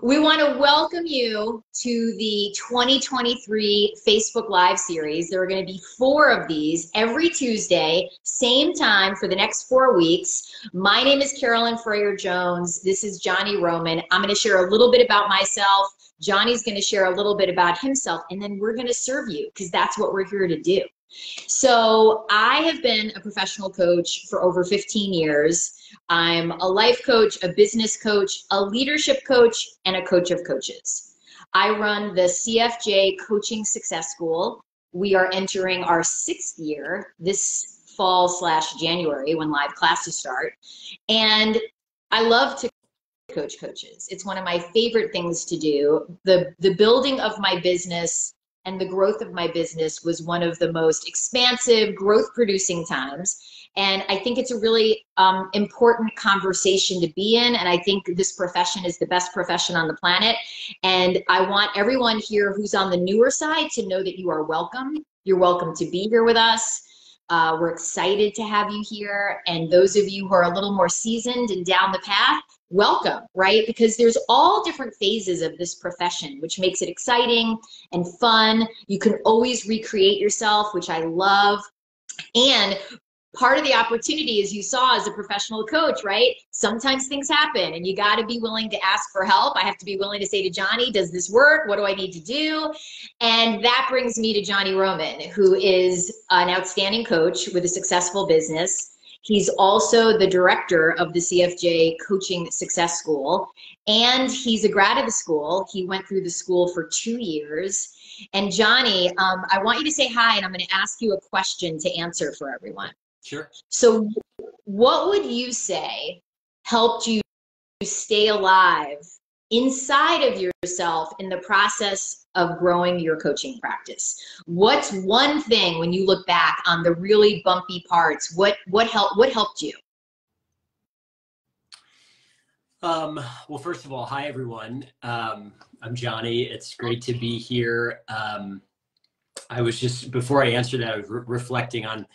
We want to welcome you to the 2023 Facebook Live series. There are going to be 4 of these every Tuesday, same time for the next 4 weeks. My name is Carolyn Freyer-Jones. This is Johnny Roman. I'm going to share a little bit about myself. Johnny's going to share a little bit about himself, and then we're going to serve you because that's what we're here to do. So I have been a professional coach for over 15 years. I'm a life coach, a business coach, a leadership coach, and a coach of coaches. I run the CFJ Coaching Success School. We are entering our 6th year this fall/January when live classes start. And I love to coach coaches. It's one of my favorite things to do. The building of my business and the growth of my business was one of the most expansive, growth-producing times. And I think it's a really important conversation to be in. And I think this profession is the best profession on the planet. And I want everyone here who's on the newer side to know that you are welcome. You're welcome to be here with us. We're excited to have you here. And those of you who are a little more seasoned and down the path, welcome, right? Because there's all different phases of this profession, which makes it exciting and fun. You can always recreate yourself, which I love. And part of the opportunity, as you saw as a professional coach, right? Sometimes things happen and you got to be willing to ask for help. I have to be willing to say to Johnny, does this work? What do I need to do? And that brings me to Johnny Roman, who is an outstanding coach with a successful business. He's also the director of the CFJ Coaching Success School, and he's a grad of the school. He went through the school for 2 years. And Johnny, I want you to say hi, and I'm going to ask you a question to answer for everyone. Sure. So what would you say helped you stay alive inside of yourself in the process of growing your coaching practice? What's one thing when you look back on the really bumpy parts, what helped you? Well, first of all, hi everyone. I'm Johnny. It's great to be here. I was just, before I answered that, I was reflecting on,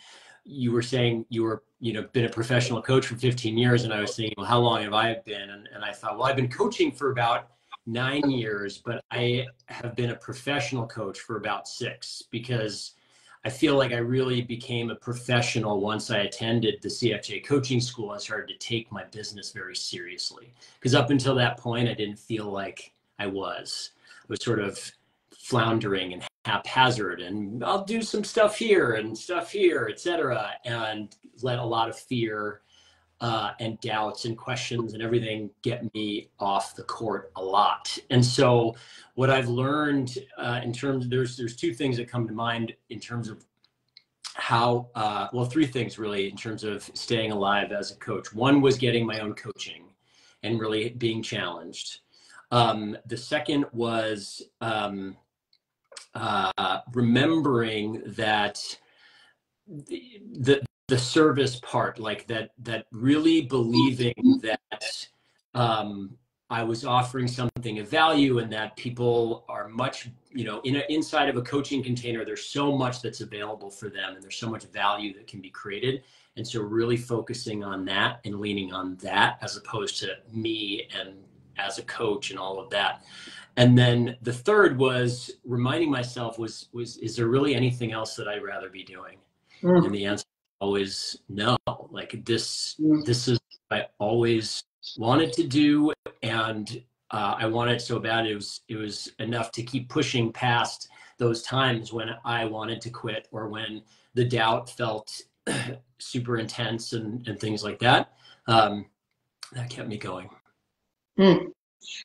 you were saying you were, been a professional coach for 15 years. And I was thinking, well, how long have I been? And I thought, well, I've been coaching for about 9 years, but I have been a professional coach for about 6, because I feel like I really became a professional once I attended the CFJ coaching school and started to take my business very seriously. Because up until that point, I didn't feel like I was sort of floundering and haphazard, and I'll do some stuff here and stuff here, etc., and let a lot of fear and doubts and questions and everything get me off the court a lot. And so what I've learned in terms of, there's 2 things that come to mind in terms of how, well, 3 things really in terms of staying alive as a coach. One was getting my own coaching and really being challenged. The second was remembering that the service part, like that really believing that I was offering something of value, and that people are much, inside of a coaching container, there's so much that's available for them, and there's so much value that can be created. And so really focusing on that and leaning on that as opposed to me and as a coach and all of that. And then the third was reminding myself is there really anything else that I'd rather be doing? And the answer is always no. Like this is what I always wanted to do, and I wanted it so bad. It was enough to keep pushing past those times when I wanted to quit, or when the doubt felt super intense and things like that. That kept me going.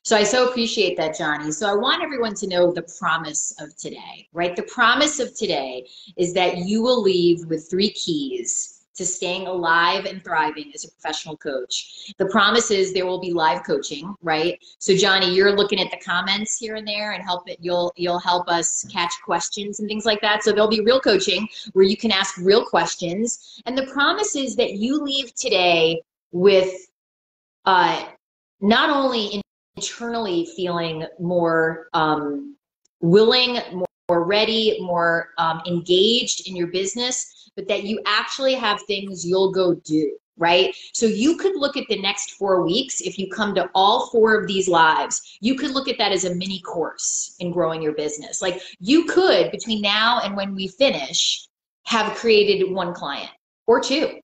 So I so appreciate that, Johnny. So I want everyone to know the promise of today, right? The promise of today is that you will leave with 3 keys to staying alive and thriving as a professional coach. The promise is there will be live coaching, right? So Johnny, you're looking at the comments here and there, and you'll help us catch questions and things like that. So there'll be real coaching where you can ask real questions. And the promise is that you leave today with not only internally feeling more willing, more ready, more engaged in your business, but that you actually have things you'll go do, right? So you could look at the next 4 weeks. If you come to all 4 of these lives, you could look at that as a mini course in growing your business. Like you could, between now and when we finish, have created 1 client or 2.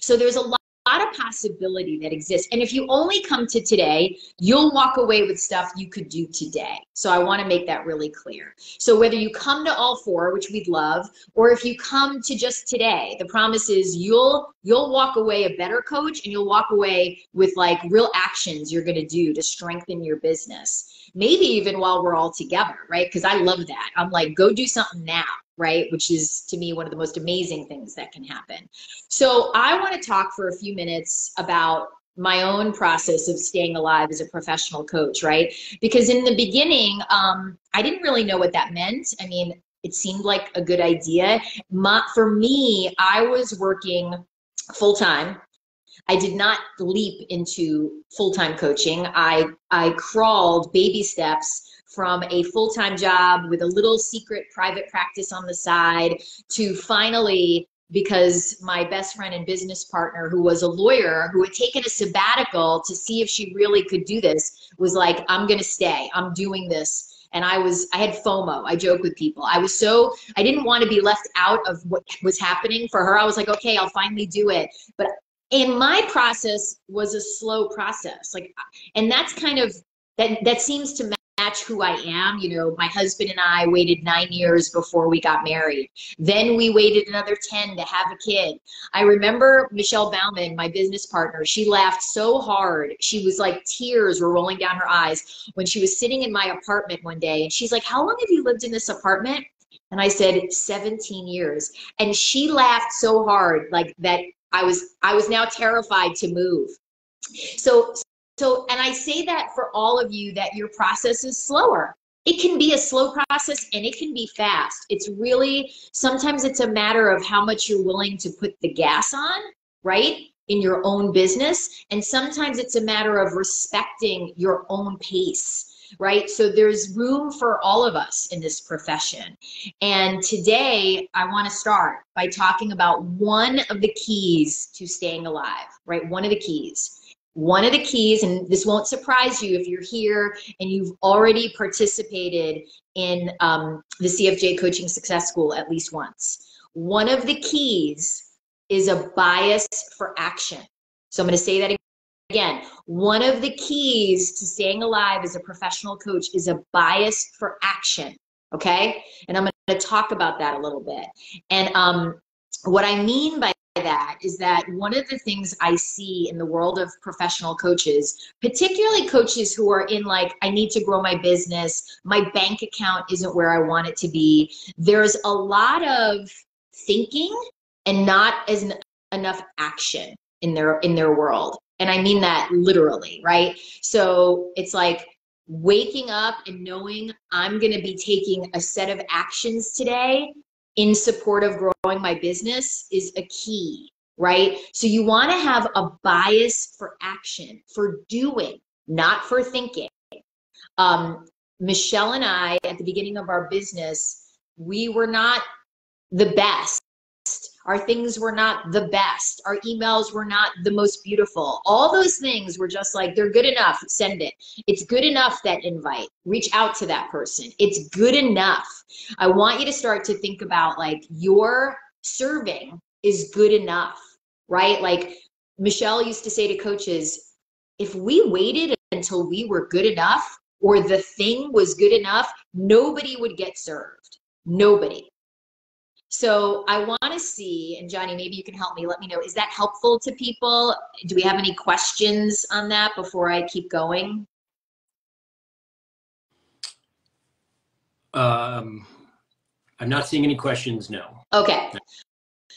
So there's a lot of possibility that exists. And if you only come to today, you'll walk away with stuff you could do today. So I want to make that really clear. So whether you come to all 4, which we'd love, or if you come to just today, the promise is you'll walk away a better coach, and you'll walk away with like real actions you're going to do to strengthen your business. Maybe even while we're all together, right? Because I love that. I'm like, go do something now, right? Which is, to me, one of the most amazing things that can happen. So I want to talk for a few minutes about my own process of staying alive as a professional coach, right? Because in the beginning, I didn't really know what that meant. I mean, it seemed like a good idea. For me, I was working full-time. I did not leap into full-time coaching. I crawled baby steps from a full-time job with a little secret private practice on the side to finally, because my best friend and business partner, who was a lawyer, who had taken a sabbatical to see if she really could do this, was like, I'm going to stay. I'm doing this. And I had FOMO. I joke with people. I didn't want to be left out of what was happening for her. I was like, okay, I'll finally do it. And my process was a slow process. And that's kind of, that seems to match who I am. You know, my husband and I waited 9 years before we got married. Then we waited another 10 to have a kid. I remember Michelle Bauman, my business partner, she laughed so hard. She was like, tears were rolling down her eyes when she was sitting in my apartment one day. And she's like, how long have you lived in this apartment? And I said, 17 years. And she laughed so hard, like that I was now terrified to move. So, and I say that for all of you, that your process is slower. It can be a slow process and it can be fast. It's really, sometimes it's a matter of how much you're willing to put the gas on, right? In your own business. And sometimes it's a matter of respecting your own pace, right? So there's room for all of us in this profession. And today I want to start by talking about one of the keys to staying alive, right? One of the keys, and this won't surprise you if you're here and you've already participated in the CFJ Coaching Success School at least once. One of the keys is a bias for action. So I'm going to say that again. One of the keys to staying alive as a professional coach is a bias for action, okay? And I'm going to talk about that a little bit. And what I mean by that is that one of the things I see in the world of professional coaches, particularly coaches who are in like, I need to grow my business, my bank account isn't where I want it to be. There's a lot of thinking and not enough action in their world. And I mean that literally, right? So it's like waking up and knowing I'm going to be taking a set of actions today in support of growing my business is a key, right? So you want to have a bias for action, for doing, not for thinking. Michelle and I, at the beginning of our business, we were not the best. Our things were not the best. Our emails were not the most beautiful. All those things were just like, they're good enough, send it. It's good enough, that invite. Reach out to that person. It's good enough. I want you to start to think about like your serving is good enough, right? Like Michelle used to say to coaches, if we waited until we were good enough or the thing was good enough, nobody would get served. Nobody. So I want to see, and Johnny, maybe you can help me, let me know, is that helpful to people? Do we have any questions on that before I keep going? I'm not seeing any questions, no. Okay.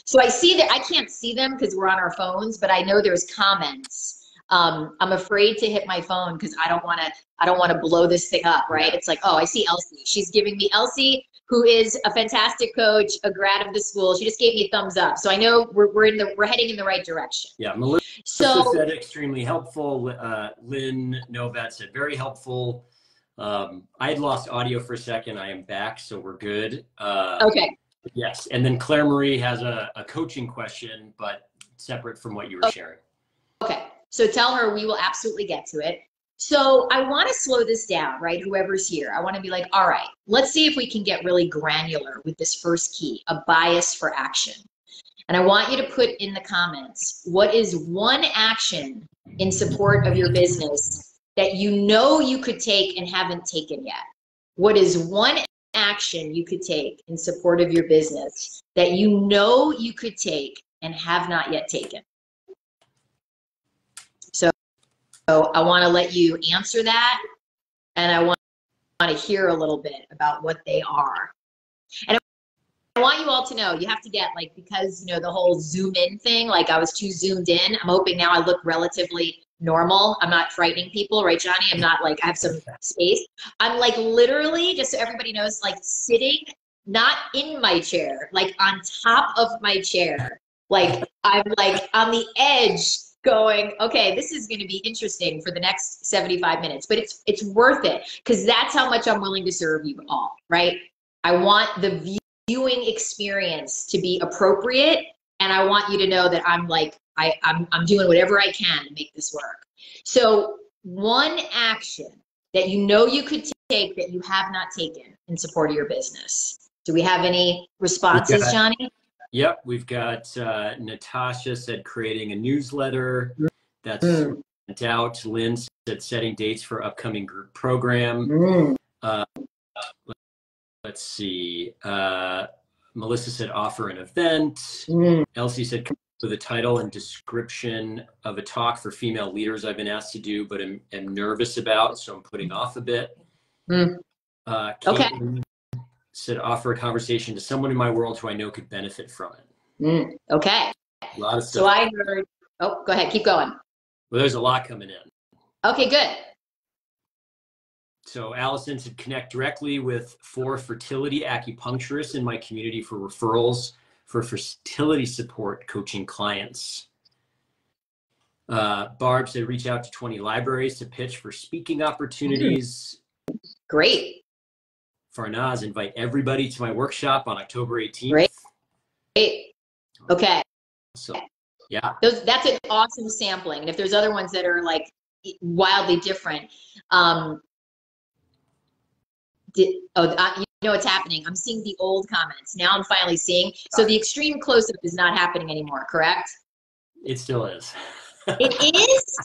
So I see that, I can't see them because we're on our phones, but I know there's comments. I'm afraid to hit my phone because I don't want to blow this thing up, right? Yeah. It's like, oh, I see Elsie. She's giving me, Elsie, who is a fantastic coach, a grad of the school. She just gave me a thumbs up. So I know we're heading in the right direction. Yeah, Melissa said extremely helpful. Lynn Novat said very helpful. I had lost audio for a second. I am back, so we're good. Okay. Yes, and then Claire Marie has a coaching question, but separate from what you were sharing. Okay. So tell her we will absolutely get to it. So I want to slow this down, right? Whoever's here, I want to be like, all right, let's see if we can get really granular with this first key, a bias for action. And I want you to put in the comments, what is one action in support of your business that you know you could take and haven't taken yet? What is one action you could take in support of your business that you know you could take and have not yet taken? So I want to let you answer that, and I want to hear a little bit about what they are. And I want you all to know, you have to get, like, because, you know, the whole zoom in thing, like I was too zoomed in. I'm hoping now I look relatively normal. I'm not frightening people, right, Johnny? I'm not like, I have some space. I'm like literally, just so everybody knows, like sitting, not in my chair, like on top of my chair. Like I'm like on the edge going, okay, this is going to be interesting for the next 75 minutes, but it's worth it because that's how much I'm willing to serve you all, right? I want the viewing experience to be appropriate, and I want you to know that I'm like, I'm doing whatever I can to make this work. So one action that you know you could take that you have not taken in support of your business. Do we have any responses, Johnny? Yep, we've got Natasha said creating a newsletter that's sent out. Lynn said setting dates for upcoming group program. Let's see. Melissa said offer an event. Elsie said come up with a title and description of a talk for female leaders I've been asked to do, but am nervous about, so I'm putting off a bit. Okay. Said offer a conversation to someone in my world who I know could benefit from it. Okay. A lot of stuff. So I heard, oh, go ahead, keep going. Well, there's a lot coming in. Okay, good. So Allison said connect directly with 4 fertility acupuncturists in my community for referrals for fertility support coaching clients. Barb said reach out to 20 libraries to pitch for speaking opportunities. Great. Farnaz, invite everybody to my workshop on October 18th. Great. Okay. So, yeah. That's an awesome sampling. And if there's other ones that are like wildly different, you know what's happening? I'm seeing the old comments. Now I'm finally seeing. So the extreme close-up is not happening anymore, correct? It still is. It is?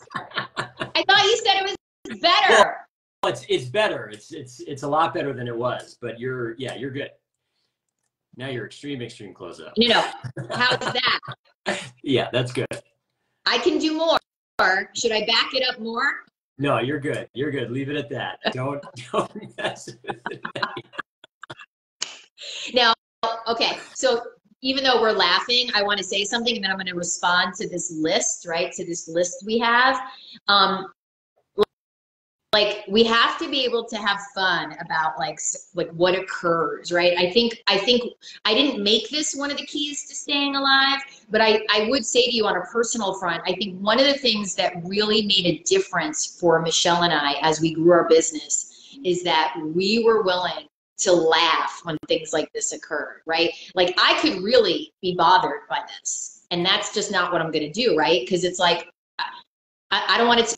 I thought you said it was better. Well, it's better. It's a lot better than it was. But you're good. Now you're extreme close-up. You know, how's that? Yeah, that's good. I can do more. Should I back it up more? No, you're good. You're good. Leave it at that. Don't mess with it. Now, okay. So even though we're laughing, I want to say something, and then I'm going to respond to this list, right? To this list we have. Like we have to be able to have fun about like what occurs, right? I think I didn't make this one of the keys to staying alive, but I would say to you on a personal front, I think one of the things that really made a difference for Michelle and I as we grew our business is that we were willing to laugh when things like this occurred, right? Like I could really be bothered by this, and that's just not what I'm going to do, right? Because it's like I don't want to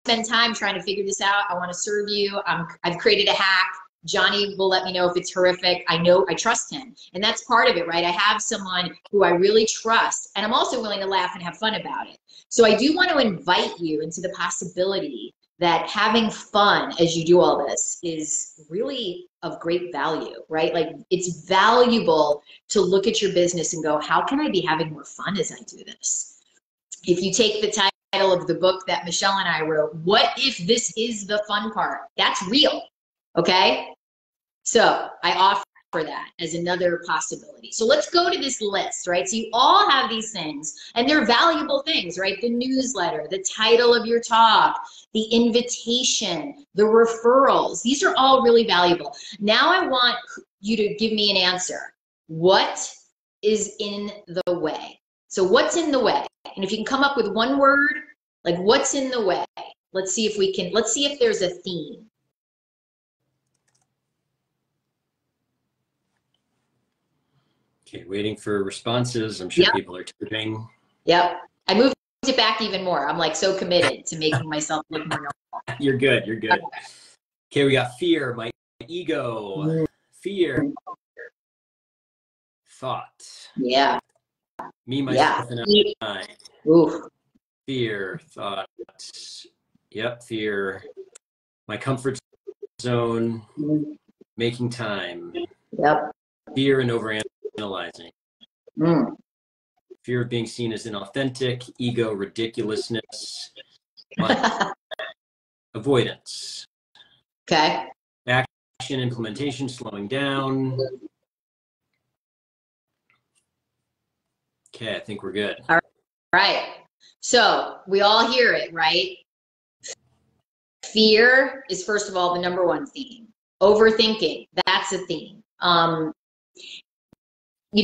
spend time trying to figure this out. I want to serve you. I've created a hack. Johnny will let me know if it's horrific. I know I trust him. And that's part of it, right? I have someone who I really trust, and I'm also willing to laugh and have fun about it. So I do want to invite you into the possibility that having fun as you do all this is really of great value, right? Like it's valuable to look at your business and go, how can I be having more fun as I do this? If you take the title of the book that Michelle and I wrote, what if this is the fun part? That's real, okay? So I offer that as another possibility. So let's go to this list, right? So you all have these things, and they're valuable things, right? The newsletter, the title of your talk, the invitation, the referrals. These are all really valuable. Now I want you to give me an answer. What is in the way? So what's in the way? And if you can come up with one word, like what's in the way? Let's see if there's a theme. Okay, waiting for responses. I'm sure people are typing. Yep. I moved it back even more. I'm like so committed to making myself look more normal. You're good. You're good. Okay, we got fear, my ego, fear, thought, Yeah. me, Yeah. myself, and I. Oof. Fear, thought. Yep, fear, my comfort zone, making time, Yep. fear and overanalyzing, Mm. fear of being seen as inauthentic, ego, ridiculousness, my avoidance, Okay. action, implementation, slowing down. Okay, I think we're good. All right. So we all hear it, right? Fear is, first of all, the number one theme. Overthinking, that's a theme.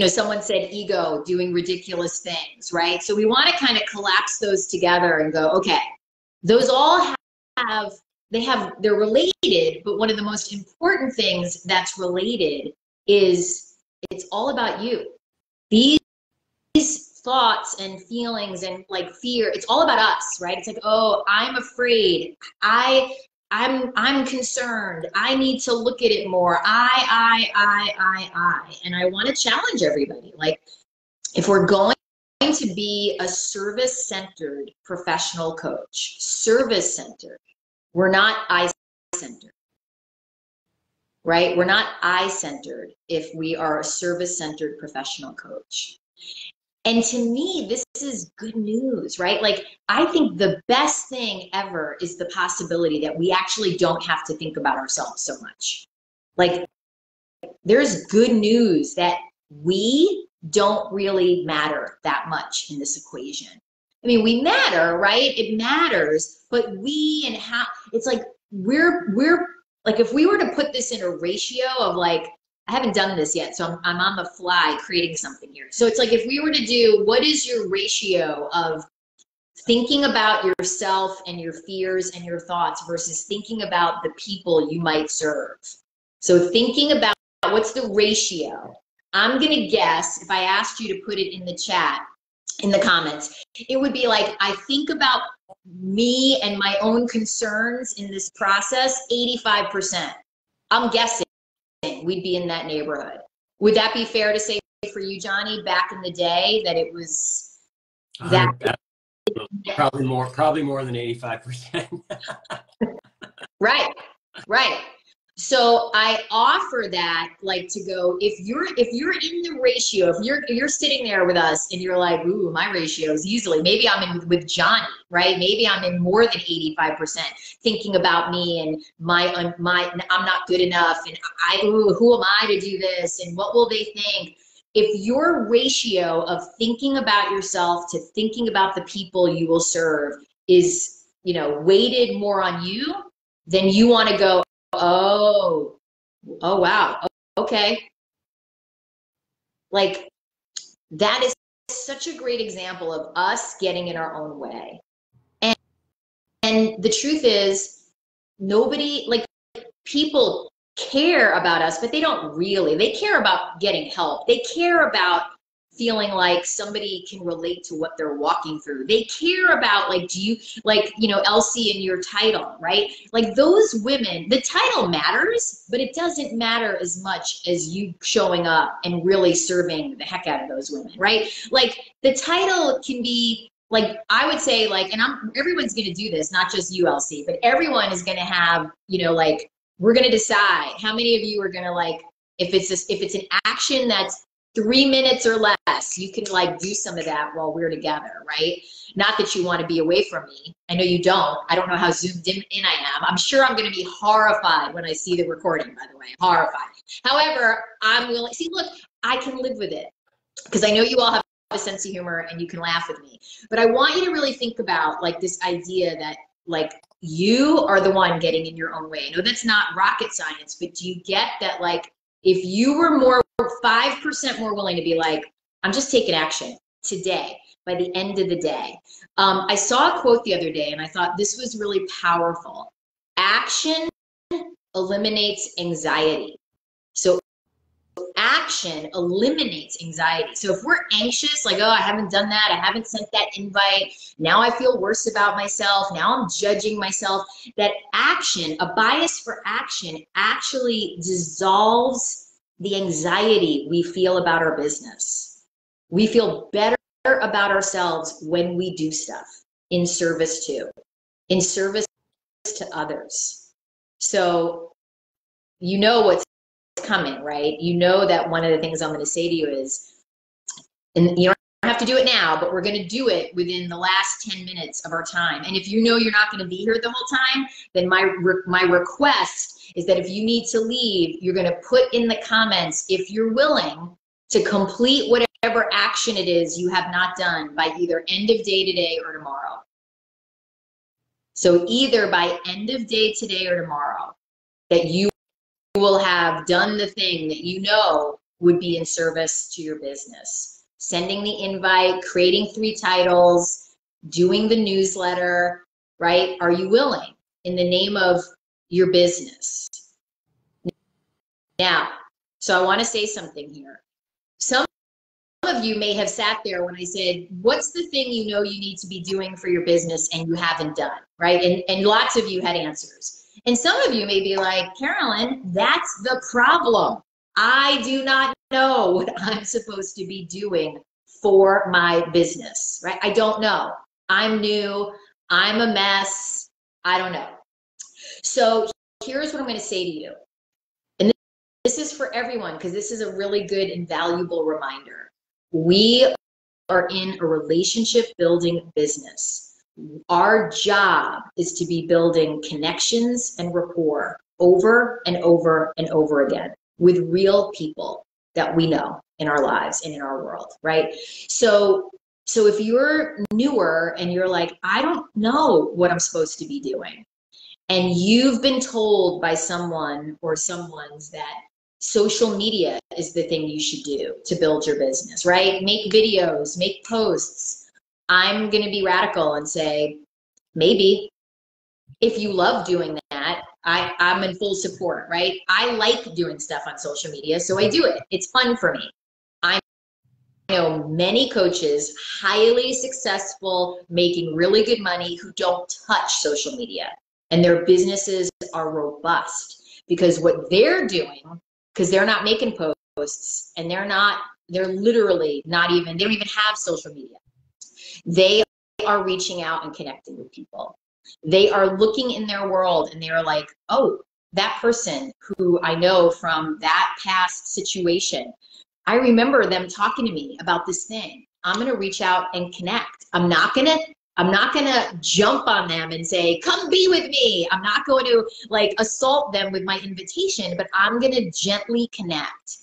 Someone said ego, doing ridiculous things, right? So we want to kind of collapse those together and go, okay, those all they're related, but one of the most important things that's related is it's all about you. These thoughts and feelings and like fear, it's all about us, right? It's like, oh, I'm afraid, I'm concerned, I need to look at it more, and I want to challenge everybody, like, if we're going to be a service-centered professional coach, service-centered, we're not I-centered, right? We're not I-centered if we are a service-centered professional coach. And to me, this is good news, right? Like, I think the best thing ever is the possibility that we actually don't have to think about ourselves so much. Like, there's good news that we don't really matter that much in this equation. I mean, we matter, right? It matters, but we and how, it's like we're like, if we were to put this in a ratio of like, I haven't done this yet, so I'm on the fly creating something here. So it's like, if we were to do, what is your ratio of thinking about yourself and your fears and your thoughts versus thinking about the people you might serve? So thinking about, what's the ratio? I'm going to guess, if I asked you to put it in the chat, in the comments, it would be like, I think about me and my own concerns in this process, 85%. I'm guessing we'd be in that neighborhood. Would that be fair to say for you, Johnny, back in the day, that it was that? Probably more than 85%. Right, right. So I offer that, like, to go, if you're in the ratio, if you're sitting there with us and you're like, ooh, my ratio is easily, maybe I'm in with Johnny, right? Maybe I'm in more than 85% thinking about me and my I'm not good enough, and who am I to do this, and what will they think? If your ratio of thinking about yourself to thinking about the people you will serve is, weighted more on you, then you want to go, oh wow, okay. Like, that is such a great example of us getting in our own way. And the truth is, nobody, like, people care about us, but they don't really. They care about getting help. They care about feeling like somebody can relate to what they're walking through. They care about, like, do you, like, Elsie in your title, right? Like, those women, the title matters, but it doesn't matter as much as you showing up and really serving the heck out of those women, right? Like, the title can be, like, I would say, like, and everyone's going to do this, not just you, Elsie, but everyone is going to have, like, we're going to decide how many of you are going to, like, if it's an action that's 3 minutes or less, you can, like, do some of that while we're together, right? Not that you want to be away from me. I know you don't. I don't know how zoomed in I am. I'm sure I'm going to be horrified when I see the recording, by the way, horrified. However, I'm willing, see, look, I can live with it because I know you all have a sense of humor and you can laugh with me. But I want you to really think about, like, this idea that, like, you are the one getting in your own way. I know that's not rocket science, but do you get that, like, if you were 5% more willing to be like, I'm just taking action today, by the end of the day. I saw a quote the other day and I thought this was really powerful. Action eliminates anxiety. So action action eliminates anxiety. So if we're anxious, like, oh, I haven't done that, I haven't sent that invite, now I feel worse about myself, now I'm judging myself, that action, a bias for action, actually dissolves the anxiety we feel about our business. We feel better about ourselves when we do stuff in service to others. So you know what's coming, right? You know that one of the things I'm going to say to you is, and you don't have to do it now, but we're going to do it within the last 10 minutes of our time. And if you know you're not going to be here the whole time, then my request is that if you need to leave, you're going to put in the comments if you're willing to complete whatever action it is you have not done by either end of day today or tomorrow. So either by end of day today or tomorrow, that you will have done the thing that you know would be in service to your business. Sending the invite, creating 3 titles, doing the newsletter, right? Are you willing in the name of your business? Now, so I want to say something here. Some of you may have sat there when I said, what's the thing you know you need to be doing for your business and you haven't done, right? And lots of you had answers. And some of you may be like, Carolyn, that's the problem. I do not know what I'm supposed to be doing for my business, right? I don't know. I'm new. I'm a mess. I don't know. So here's what I'm going to say to you. And this is for everyone, because this is a really good and valuable reminder. We are in a relationship building business. Our job is to be building connections and rapport over and over and over again with real people that we know in our lives and in our world, right? So if you're newer and you're like, I don't know what I'm supposed to be doing, and you've been told by someone or someone's that social media is the thing you should do to build your business, right? Make videos, make posts. I'm going to be radical and say, maybe if you love doing that, I'm in full support, right? I like doing stuff on social media, so I do it. It's fun for me. I know many coaches, highly successful, making really good money, who don't touch social media, and their businesses are robust because what they're doing, because they're not making posts and they're literally not even, they don't even have social media. They are reaching out and connecting with people. They are looking in their world and they're like, oh, that person who I know from that past situation, I remember them talking to me about this thing. I'm going to reach out and connect. I'm not going to jump on them and say, come be with me. I'm not going to like assault them with my invitation, but I'm going to gently connect.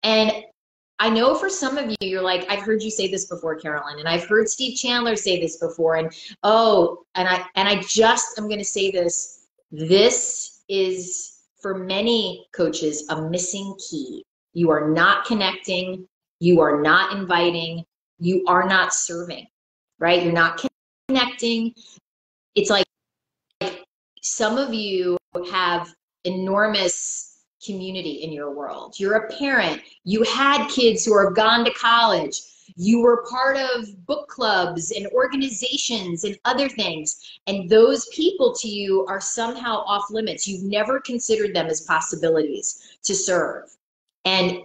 And I know for some of you, you're like, I've heard you say this before, Carolyn, and I've heard Steve Chandler say this before. And I just, I'm going to say this. This is for many coaches, a missing key. You are not connecting. You are not inviting. You are not serving, right? You're not connecting. It's like some of you have enormous community in your world. You're a parent. You had kids who have gone to college. You were part of book clubs and organizations and other things. And those people to you are somehow off limits. You've never considered them as possibilities to serve. And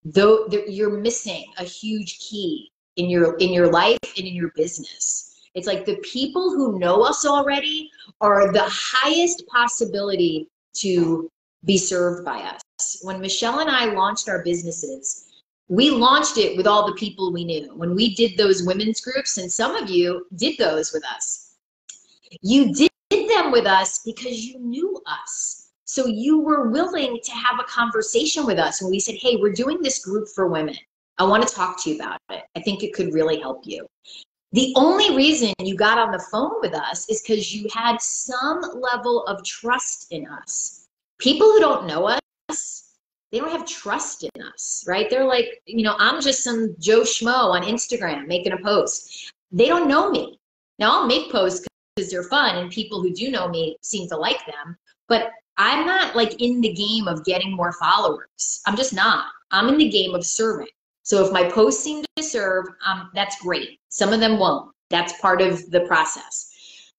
though you're missing a huge key in your life and in your business. It's like the people who know us already are the highest possibility to be served by us. When Michelle and I launched our businesses, we launched it with all the people we knew. When we did those women's groups, and some of you did those with us, you did them with us because you knew us. So you were willing to have a conversation with us when we said, hey, we're doing this group for women. I want to talk to you about it. I think it could really help you. The only reason you got on the phone with us is because you had some level of trust in us. People who don't know us, they don't have trust in us, right? They're like, you know, I'm just some Joe Schmo on Instagram making a post. They don't know me. Now I'll make posts because they're fun and people who do know me seem to like them, but I'm not like in the game of getting more followers. I'm just not. I'm in the game of serving. So if my posts seem to serve, that's great. Some of them won't. That's part of the process.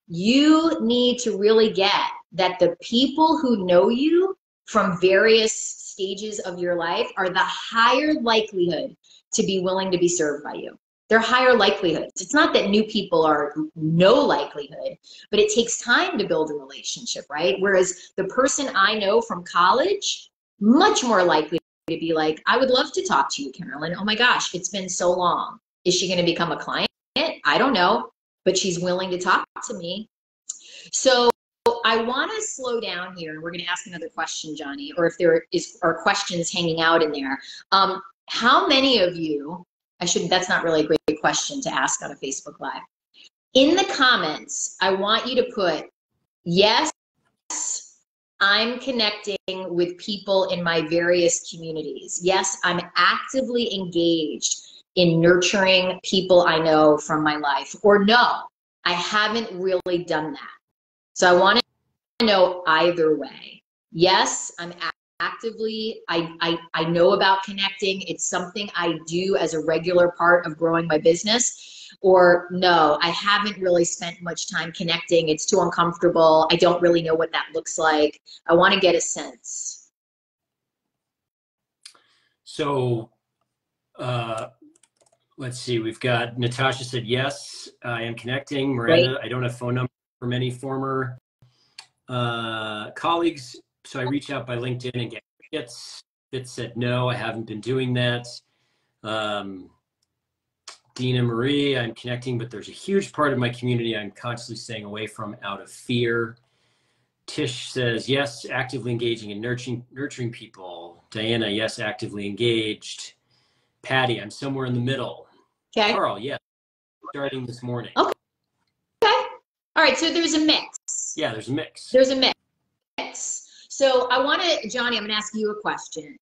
You need to really get that the people who know you from various stages of your life are the higher likelihood to be willing to be served by you. They're higher likelihoods. It's not that new people are no likelihood, but it takes time to build a relationship, right? Whereas the person I know from college, much more likely to be like, I would love to talk to you, Carolyn. Oh my gosh, it's been so long. Is she going to become a client? I don't know, but she's willing to talk to me. So I want to slow down here. We're going to ask another question, Johnny, or if there are questions hanging out in there. How many of you, that's not really a great question to ask on a Facebook Live. In the comments, I want you to put, yes, I'm connecting with people in my various communities. Yes, I'm actively engaged in nurturing people I know from my life. Or no, I haven't really done that. So I want to know either way. Yes, I'm actively, I know about connecting. It's something I do as a regular part of growing my business. Or no, I haven't really spent much time connecting. It's too uncomfortable. I don't really know what that looks like. I want to get a sense. So let's see, we've got Natasha said, yes, I am connecting. Miranda, I don't have phone number for many former colleagues. So I reach out by LinkedIn and get hits. Fitz said, no, I haven't been doing that. Dina Marie, I'm connecting, but there's a huge part of my community I'm constantly staying away from out of fear. Tish says, yes, actively engaging and nurturing people. Diana, yes, actively engaged. Patty, I'm somewhere in the middle. Okay. Carl, yes, starting this morning. Okay. Okay. All right, so there's a mix. Yeah, there's a mix. There's a mix. So I want to, Johnny, I'm going to ask you a question.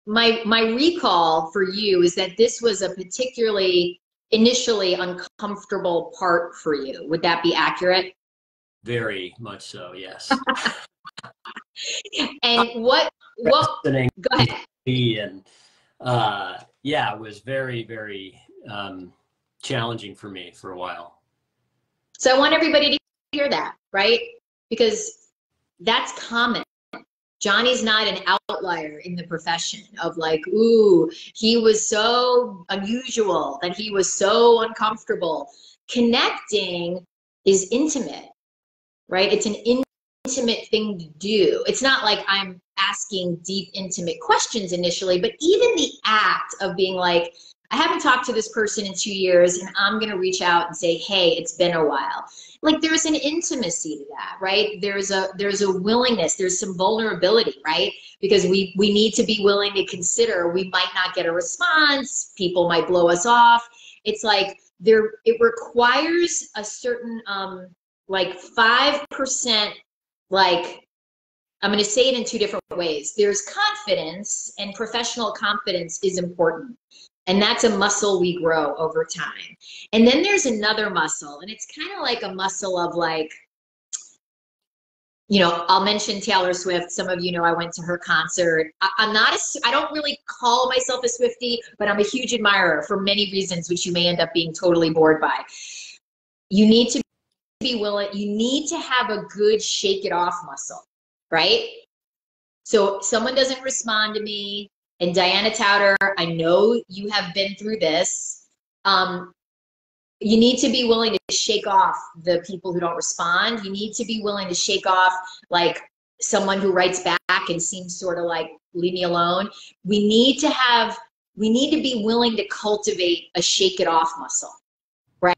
My recall for you is that this was a particularly initially uncomfortable part for you. Would that be accurate? Very much so, yes. And what go ahead. And yeah, it was very, very challenging for me for a while. So I want everybody to hear that, right? Because that's common. Johnny's not an outlier in the profession of like, ooh, he was so unusual, that he was so uncomfortable. Connecting is intimate, right? It's an intimate thing to do. It's not like I'm asking deep, intimate questions initially, but even the act of being like, I haven't talked to this person in 2 years and I'm going to reach out and say, hey, it's been a while. Like there's an intimacy to that, right? There's a willingness, there's some vulnerability, right? Because we need to be willing to consider we might not get a response, people might blow us off. It's like it requires a certain like 5%, like I'm going to say it in two different ways. There's confidence, and professional confidence is important. And that's a muscle we grow over time. And then there's another muscle, and it's kind of like a muscle of like, you know, I'll mention Taylor Swift. Some of you know I went to her concert. I don't really call myself a Swiftie, but I'm a huge admirer for many reasons, which you may end up being totally bored by. You need to be willing, you need to have a good shake it off muscle, right? So someone doesn't respond to me, and Diana Towder, I know you have been through this. You need to be willing to shake off the people who don't respond. You need to be willing to shake off like someone who writes back and seems sort of like, leave me alone. We need to be willing to cultivate a shake it off muscle, right?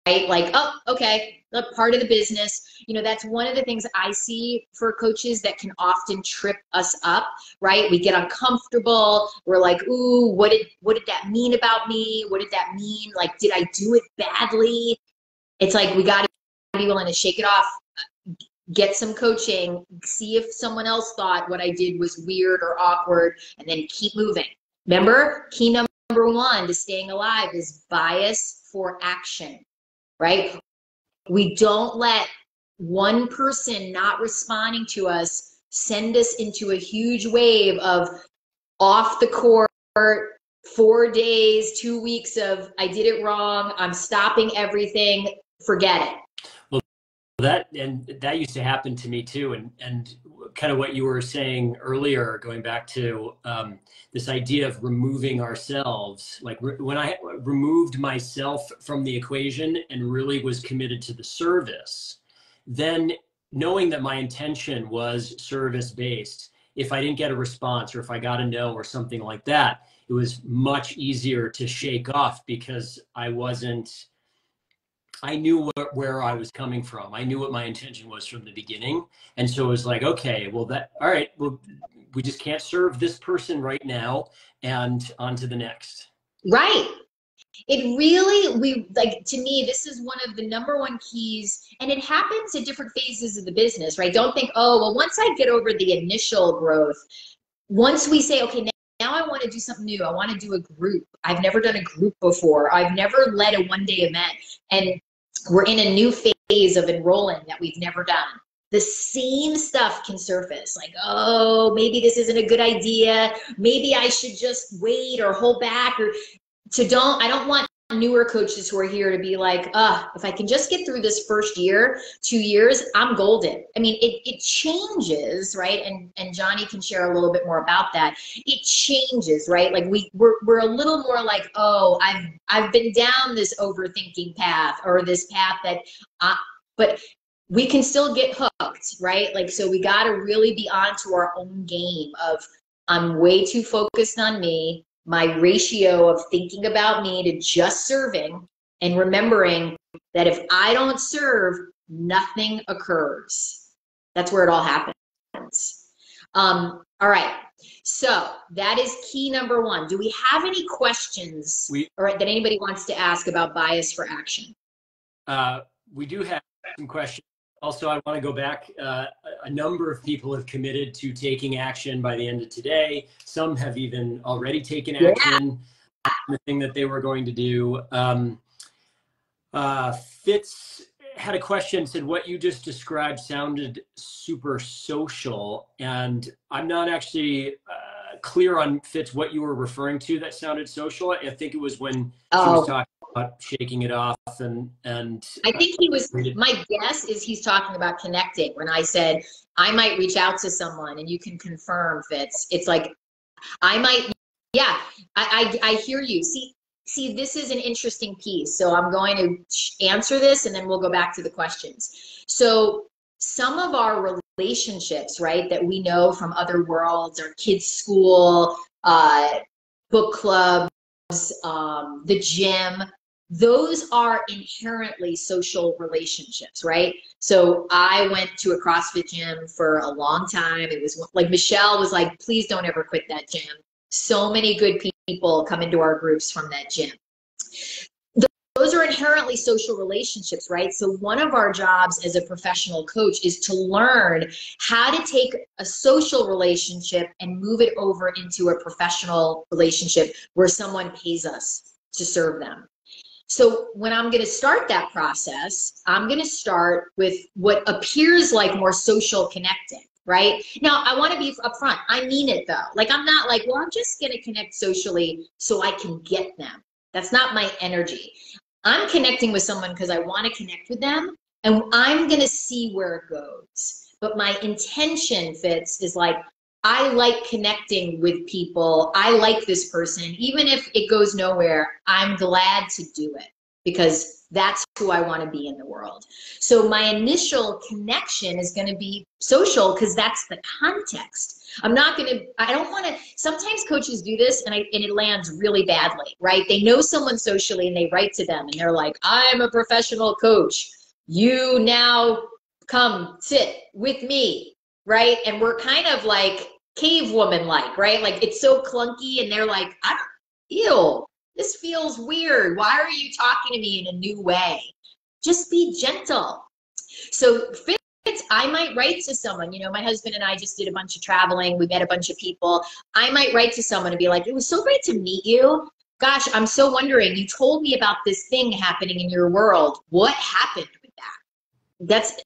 Like, oh, okay, part of the business. You know, that's one of the things I see for coaches that can often trip us up, right? We get uncomfortable. We're like, ooh, what did that mean about me? What did that mean? Like, did I do it badly? It's like, we got to be willing to shake it off, get some coaching, see if someone else thought what I did was weird or awkward, and then keep moving. Remember, key number one to staying alive is bias for action. Right? We don't let one person not responding to us send us into a huge wave of, off the court, 4 days, 2 weeks of I did it wrong, I'm stopping everything, forget it. Well, that used to happen to me too, and kind of what you were saying earlier, going back to this idea of removing ourselves. Like when I removed myself from the equation and really was committed to the service, then knowing that my intention was service based, if I didn't get a response or if I got a no or something like that, it was much easier to shake off because I knew where I was coming from. I knew what my intention was from the beginning. And so it was like, okay, well all right, well, we just can't serve this person right now, and on to the next. Right. It really, to me, this is one of the #1 keys, and it happens at different phases of the business, right? Don't think, oh, well, once I get over the initial growth, once we say, okay, now I want to do something new. I want to do a group. I've never done a group before. I've never led a one-day event, and we're in a new phase of enrolling that we've never done. The same stuff can surface, like, oh, maybe this isn't a good idea. Maybe I should just wait or hold back, or I don't want newer coaches who are here to be like, if I can just get through this first year, 2 years, I'm golden. I mean, it changes, right? And Johnny can share a little bit more about that. It changes, right? Like we're a little more like, oh, I've been down this overthinking path, or this path but we can still get hooked, right? Like, so we got to really be onto our own game of, I'm way too focused on me, my ratio of thinking about me to just serving, and remembering that if I don't serve, nothing occurs. That's where it all happens. All right. So that is key #1. Do we have any questions that anybody wants to ask about bias for action? We do have some questions. Also, I want to go back. A number of people have committed to taking action by the end of today. Some have even already taken action, the thing that they were going to do. Fitz had a question, said, what you just described sounded super social. And I'm not actually clear on, Fitz, what you were referring to that sounded social. I think it was when she was talking about shaking it off, and I think he was, my guess is he's talking about connecting. When I said I might reach out to someone, and you can confirm, Fitz, it's like I might, I hear you. See, this is an interesting piece. So I'm going to answer this, and then we'll go back to the questions. So some of our relationships, right, that we know from other worlds, our kids' school, book clubs, the gym, those are inherently social relationships, right? So I went to a CrossFit gym for a long time. It was like, Michelle was like, please don't ever quit that gym. So many good people come into our groups from that gym. Those are inherently social relationships, right? So one of our jobs as a professional coach is to learn how to take a social relationship and move it over into a professional relationship where someone pays us to serve them. So when I'm going to start that process, I'm going to start with what appears like more social connecting, right? Now, I want to be upfront. I mean it though. Like, I'm not like, well, I'm just going to connect socially so I can get them. That's not my energy. I'm connecting with someone because I want to connect with them, and I'm going to see where it goes. But my intention, Fitz, is like, I like connecting with people. I like this person. Even if it goes nowhere, I'm glad to do it because that's who I want to be in the world. So my initial connection is going to be social because that's the context. I don't want to, sometimes coaches do this and it lands really badly, right? They know someone socially and they write to them and they're like, I'm a professional coach. You now come sit with me. Right? And we're kind of like cave woman-like, right? Like, it's so clunky, and they're like, ew, this feels weird. Why are you talking to me in a new way? Just be gentle. So Fitz, I might write to someone, my husband and I just did a bunch of traveling. We met a bunch of people. I might write to someone and be like, it was so great to meet you. Gosh, I'm so wondering, you told me about this thing happening in your world. What happened with that?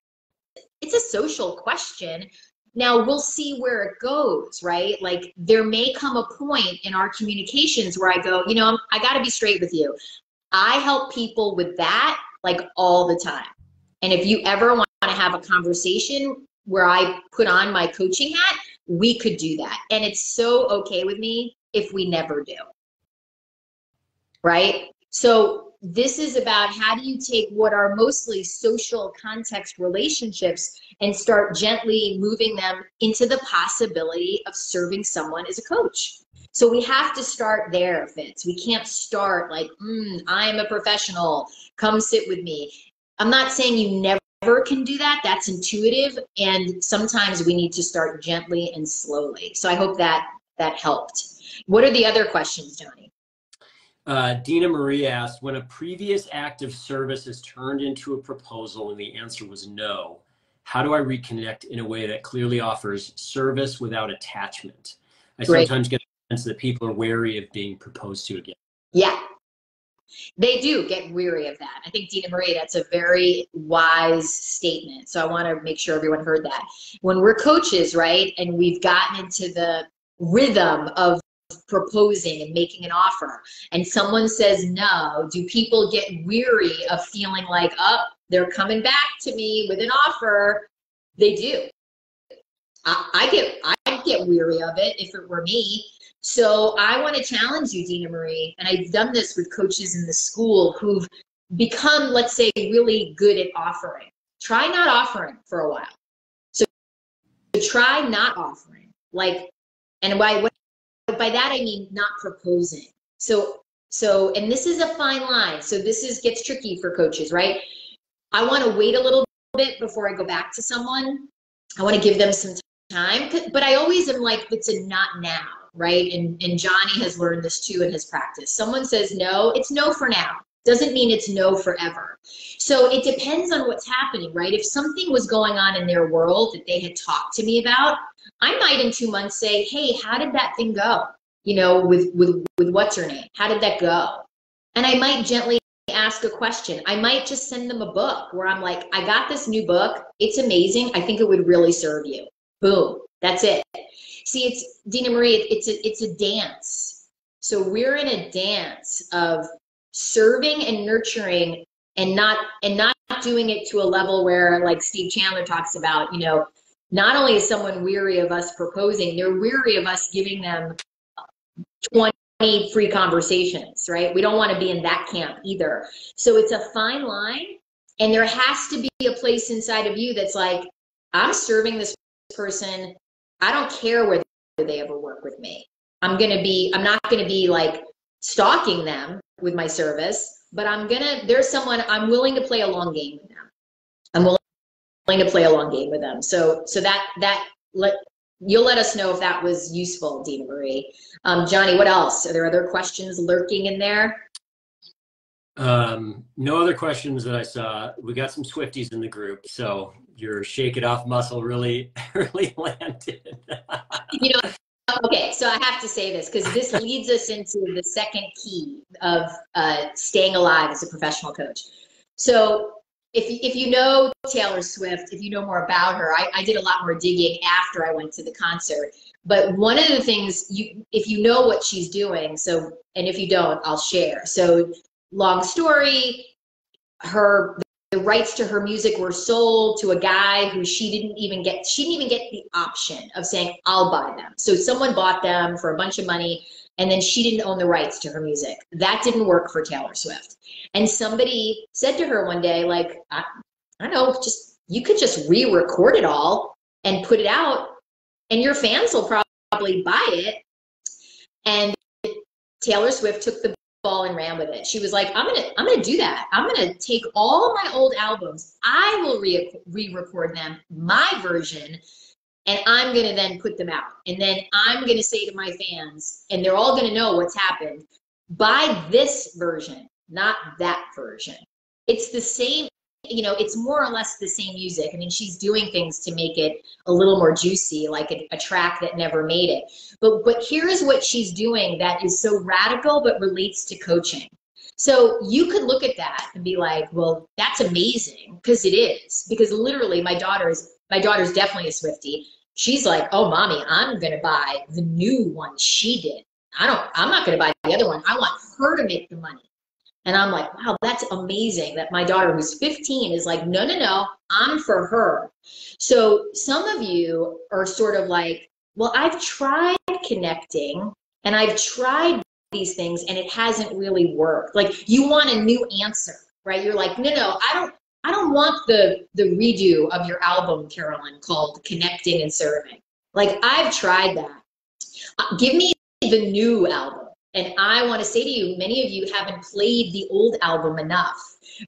It's a social question, Now we'll see where it goes, right? Like there may come a point in our communications where I go, you know, I got to be straight with you. I help people with that like all the time. And if you ever want to have a conversation where I put on my coaching hat, we could do that. And it's so okay with me if we never do. Right? So this is about how do you take what are mostly social context relationships and start gently moving them into the possibility of serving someone as a coach. So we have to start there, Fitz. We can't start like, I'm a professional, come sit with me. I'm not saying you never can do that. That's intuitive. And sometimes we need to start gently and slowly. So I hope that helped. What are the other questions, Johnny? Dina Marie asked, when a previous act of service is turned into a proposal and the answer was no, how do I reconnect in a way that clearly offers service without attachment? I sometimes get the sense that people are wary of being proposed to again. Yeah, they do get weary of that. I think, Dina Marie, that's a very wise statement. So I want to make sure everyone heard that. When we're coaches, right, and we've gotten into the rhythm of proposing and making an offer, and someone says no, do people get weary of feeling like, oh, they're coming back to me with an offer? They do. I'd get weary of it if it were me. So I want to challenge you, Dina Marie, and I've done this with coaches in the school who've become, let's say, really good at offering. Try not offering for a while. So try not offering. Like, and by that I mean not proposing. So and this is a fine line. So this gets tricky for coaches, right? I want to wait a little bit before I go back to someone. I want to give them some time, but I always am like, it's a not now, right? And Johnny has learned this too in his practice. Someone says no, it's no for now. Doesn't mean it's no forever. So it depends on what's happening, right? If something was going on in their world that they had talked to me about, I might in 2 months say, hey, how did that thing go? You know, with what's her name? How did that go? And I might gently ask a question. I might just send them a book where I'm like, I got this new book. It's amazing. I think it would really serve you. Boom. That's it. See, it's, Dina Marie, it's a dance. So we're in a dance of serving and nurturing and not doing it to a level where, like Steve Chandler talks about, you know, not only is someone weary of us proposing, they're weary of us giving them 20 free conversations, right? We don't want to be in that camp either. So it's a fine line, and there has to be a place inside of you that's like, I'm serving this person. I don't care whether they ever work with me. I'm not going to be like stalking them with my service, but there's someone I'm willing to play a long game with them. I'm willing to play a long game with them. So you'll let us know if that was useful, Dina Marie. Johnny, what else? Are there other questions lurking in there? No other questions that I saw. We got some Swifties in the group, so your shake it off muscle really landed. You know, okay, so I have to say this because this leads us into the second key of staying alive as a professional coach. So if you know Taylor Swift, if you know more about her, I did a lot more digging after I went to the concert. But one of the things, if you know what she's doing, and if you don't, I'll share. So long story, the rights to her music were sold to a guy who she didn't even get the option of saying, I'll buy them. So someone bought them for a bunch of money, and then she didn't own the rights to her music. That didn't work for Taylor Swift. And somebody said to her one day, like, I don't know, you could just re-record it all and put it out, and your fans will probably buy it. And Taylor Swift took the ball and ran with it. She was like, I'm gonna do that. I'm gonna take all my old albums. I will re-record them, my version, and I'm gonna then put them out. And then I'm gonna say to my fans, and they're all gonna know what's happened, buy this version, not that version. It's the same, you know, it's more or less the same music. I mean, she's doing things to make it a little more juicy, like a track that never made it. But here's what she's doing that is so radical but relates to coaching. So you could look at that and be like, well, that's amazing, because it is. Because literally my daughter's definitely a Swiftie. She's like, oh, mommy, I'm going to buy the new one she did. I'm not going to buy the other one. I want her to make the money. And I'm like, wow, that's amazing that my daughter who's 15 is like, no, no, no, I'm for her. So some of you are sort of like, well, I've tried connecting and I've tried these things and it hasn't really worked. Like you want a new answer, right? You're like, no, no, I don't want the redo of your album, Carolyn, called Connecting and Serving. Like I've tried that. Give me the new album. And I want to say to you, many of you haven't played the old album enough,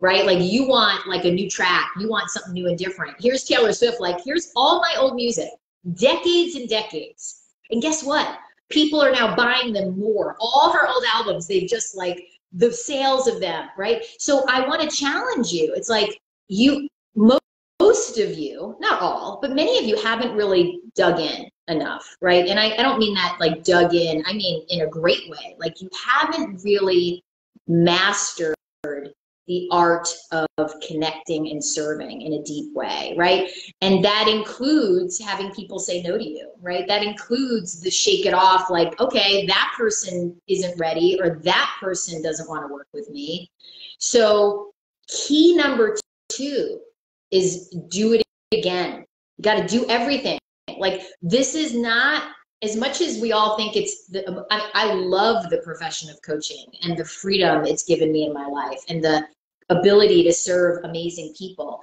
right? Like you want like a new track. You want something new and different. Here's Taylor Swift. Like here's all my old music, decades and decades. And guess what? People are now buying them more. All her old albums, they've just like the sales of them, right? So I want to challenge you. It's like you, most of you, not all, but many of you haven't really dug in enough, right? And I don't mean that like dug in, I mean in a great way. Like you haven't really mastered the art of connecting and serving in a deep way, right? And that includes having people say no to you, right? That includes the shake it off, like, okay, that person isn't ready or that person doesn't want to work with me. So key number 2 is do it again. You got to do everything. Like this is not, as much as we all think it's I love the profession of coaching and the freedom it's given me in my life and the ability to serve amazing people.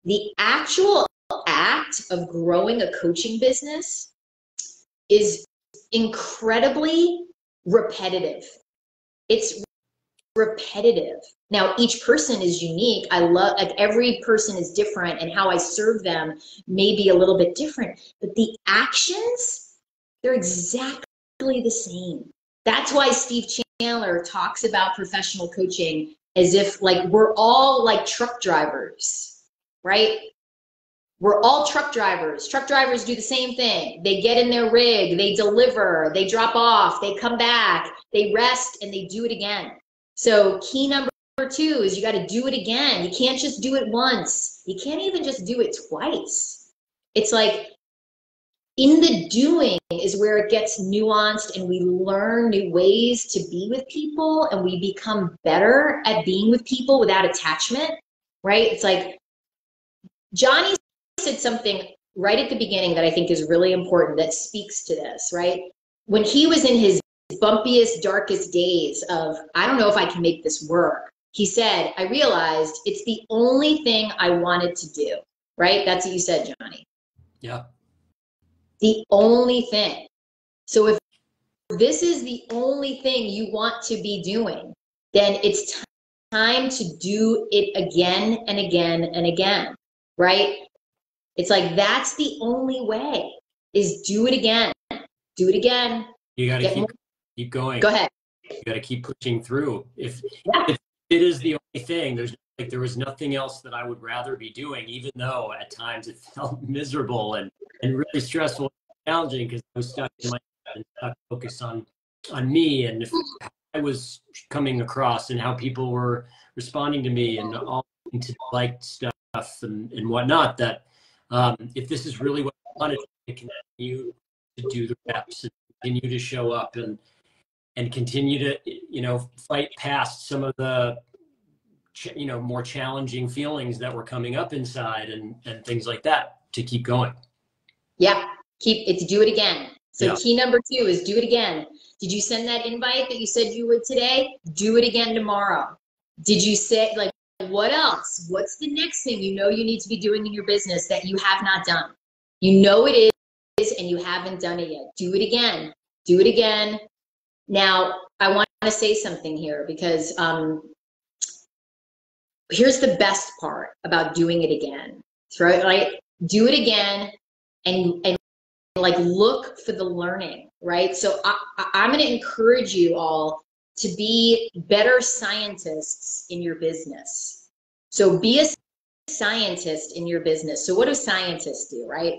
The actual act of growing a coaching business is incredibly repetitive. It's repetitive. Now, each person is unique. I love, like every person is different and how I serve them may be a little bit different, but the actions, they're exactly the same. That's why Steve Chandler talks about professional coaching as if like we're all like truck drivers, right? We're all truck drivers. Truck drivers do the same thing. They get in their rig, they deliver, they drop off, they come back, they rest, and they do it again. So key number 2 is you got to do it again. You can't just do it once. You can't even just do it twice. It's like in the doing is where it gets nuanced and we learn new ways to be with people and we become better at being with people without attachment, right? It's like Johnny said something right at the beginning that I think is really important that speaks to this, right? When he was in his bumpiest, darkest days of, I don't know if I can make this work, he said, I realized it's the only thing I wanted to do, right? That's what you said, Johnny. Yeah. The only thing. So if this is the only thing you want to be doing, then it's time to do it again and again and again, right? It's like, that's the only way is do it again. Do it again. You got to keep going. Go ahead. You got to keep pushing through. If it is the only thing, there was nothing else that I would rather be doing, even though at times it felt miserable and really stressful and challenging because I was stuck in my head and stuck focused on me and if I was coming across and how people were responding to me and all to like stuff and whatnot, that if this is really what I wanted to continue to do the reps and continue to show up and continue to, fight past some of the, more challenging feelings that were coming up inside and things like that to keep going. Yeah, it's do it again. So yeah. Key number 2 is do it again. Did you send that invite that you said you would today? Do it again tomorrow. Did you say, like, what else? What's the next thing you need to be doing in your business that you have not done? You know it is and you haven't done it yet. Do it again. Do it again. Now, I want to say something here because here's the best part about doing it again. Right? Do it again and like look for the learning, right? So I'm going to encourage you all to be better scientists in your business. So be a scientist in your business. So what do scientists do, right?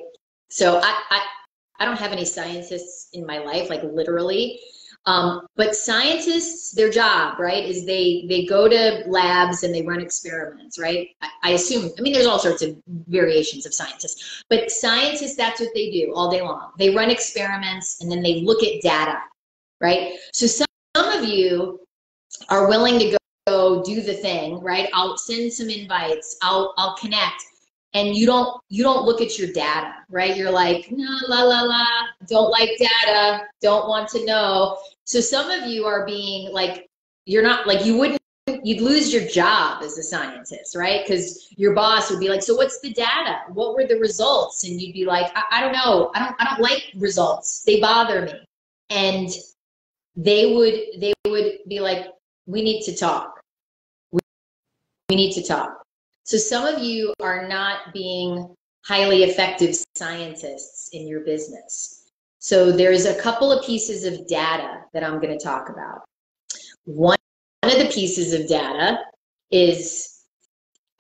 So I don't have any scientists in my life, like literally. But scientists, their job, right, is they go to labs and they run experiments, right? I assume, I mean, there's all sorts of variations of scientists, but scientists, that's what they do all day long. They run experiments and then they look at data, right? So some of you are willing to go do the thing, right? I'll send some invites, I'll connect. And you don't look at your data, right? You're like, no, la, la, la, don't like data, don't want to know. So some of you are being like, you're not like, you'd lose your job as a scientist, right? Because your boss would be like, so what's the data? What were the results? And you'd be like, I don't know. I don't like results. They bother me. And they would be like, we need to talk. We need to talk. So some of you are not being highly effective scientists in your business. So there's a couple of pieces of data that I'm going to talk about. One of the pieces of data is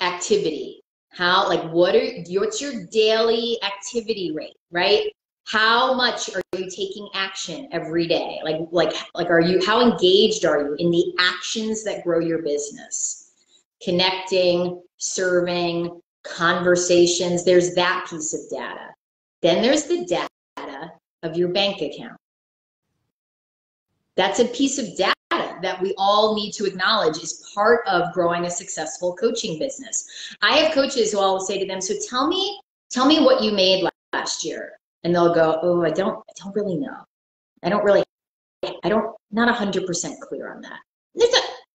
activity. How, like, what's your daily activity rate, right? How much are you taking action every day? How engaged are you in the actions that grow your business? Connecting, serving, conversations, there's that piece of data. Then there's the data of your bank account. That's a piece of data that we all need to acknowledge is part of growing a successful coaching business. I have coaches who I'll say to them, so tell me what you made last year. And they'll go, oh, I don't really know. Not 100% clear on that.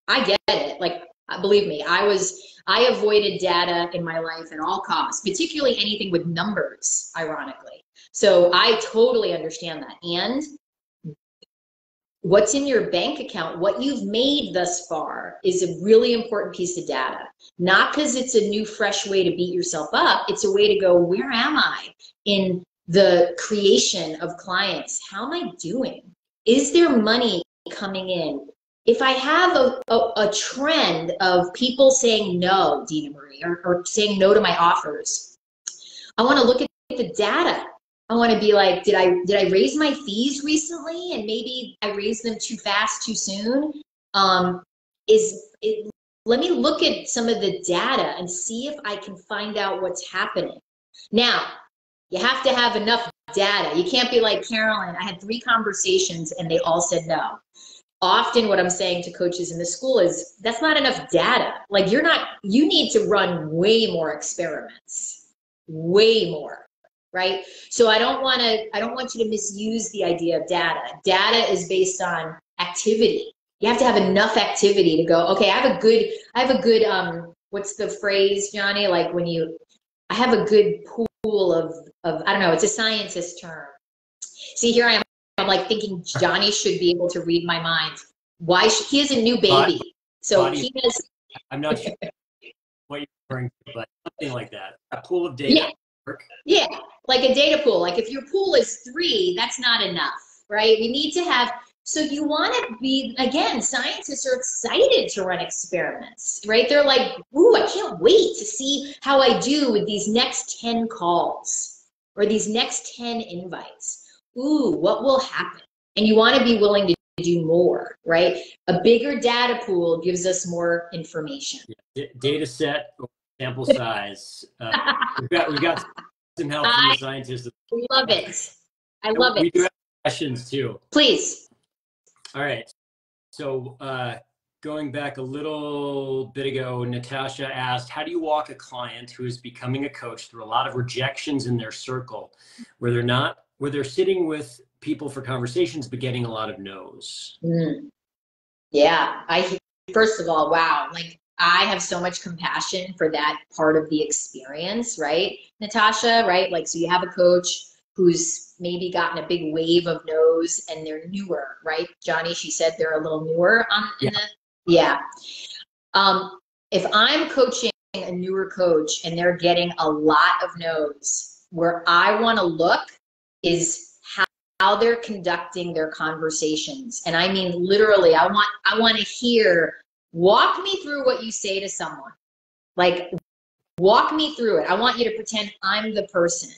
I get it. Like, believe me, I avoided data in my life at all costs, particularly anything with numbers, ironically. So I totally understand that. And what's in your bank account, what you've made thus far, is a really important piece of data. Not because it's a new, fresh way to beat yourself up. It's a way to go, where am I in the creation of clients? How am I doing? Is there money coming in? If I have a trend of people saying no, Dina Marie, or saying no to my offers, I want to look at the data. I want to be like, did I raise my fees recently and maybe I raised them too fast, too soon? Let me look at some of the data and see if I can find out what's happening. Now, you have to have enough data. You can't be like, Carolyn, I had 3 conversations and they all said no. Often what I'm saying to coaches in the school is that's not enough data. Like, you need to run way more experiments, way more, right? So I don't want you to misuse the idea of data. Data is based on activity. You have to have enough activity to go, okay, I have a good, what's the phrase, Johnny? Like I have a good pool of, I don't know, it's a scientist term. See, here I am. I'm like thinking Johnny should be able to read my mind. He has a new baby. He has. I'm not sure what you're referring to, but something like that. A pool of data. Yeah, like a data pool. Like if your pool is 3, that's not enough, right? We need to have, so you want to be, again, scientists are excited to run experiments, right? They're like, ooh, I can't wait to see how I do with these next 10 calls or these next 10 invites. Ooh, what will happen? And you want to be willing to do more, right? A bigger data pool gives us more information. Yeah. Data set, sample size. We've got some help from the scientists. I love it. I love it. We do have questions too. Please. All right. So going back a little bit ago, Natasha asked, how do you walk a client who is becoming a coach through a lot of rejections in their circle where they're sitting with people for conversations but getting a lot of no's? Yeah, first of all, wow, like I have so much compassion for that part of the experience, right, Natasha, right? Like, so you have a coach who's maybe gotten a big wave of no's and they're newer, right? Johnny, she said they're a little newer yeah. If I'm coaching a newer coach and they're getting a lot of no's, where I want to look is how they're conducting their conversations. And I mean, literally, I want to hear, walk me through what you say to someone. Like, walk me through it. I want you to pretend I'm the person.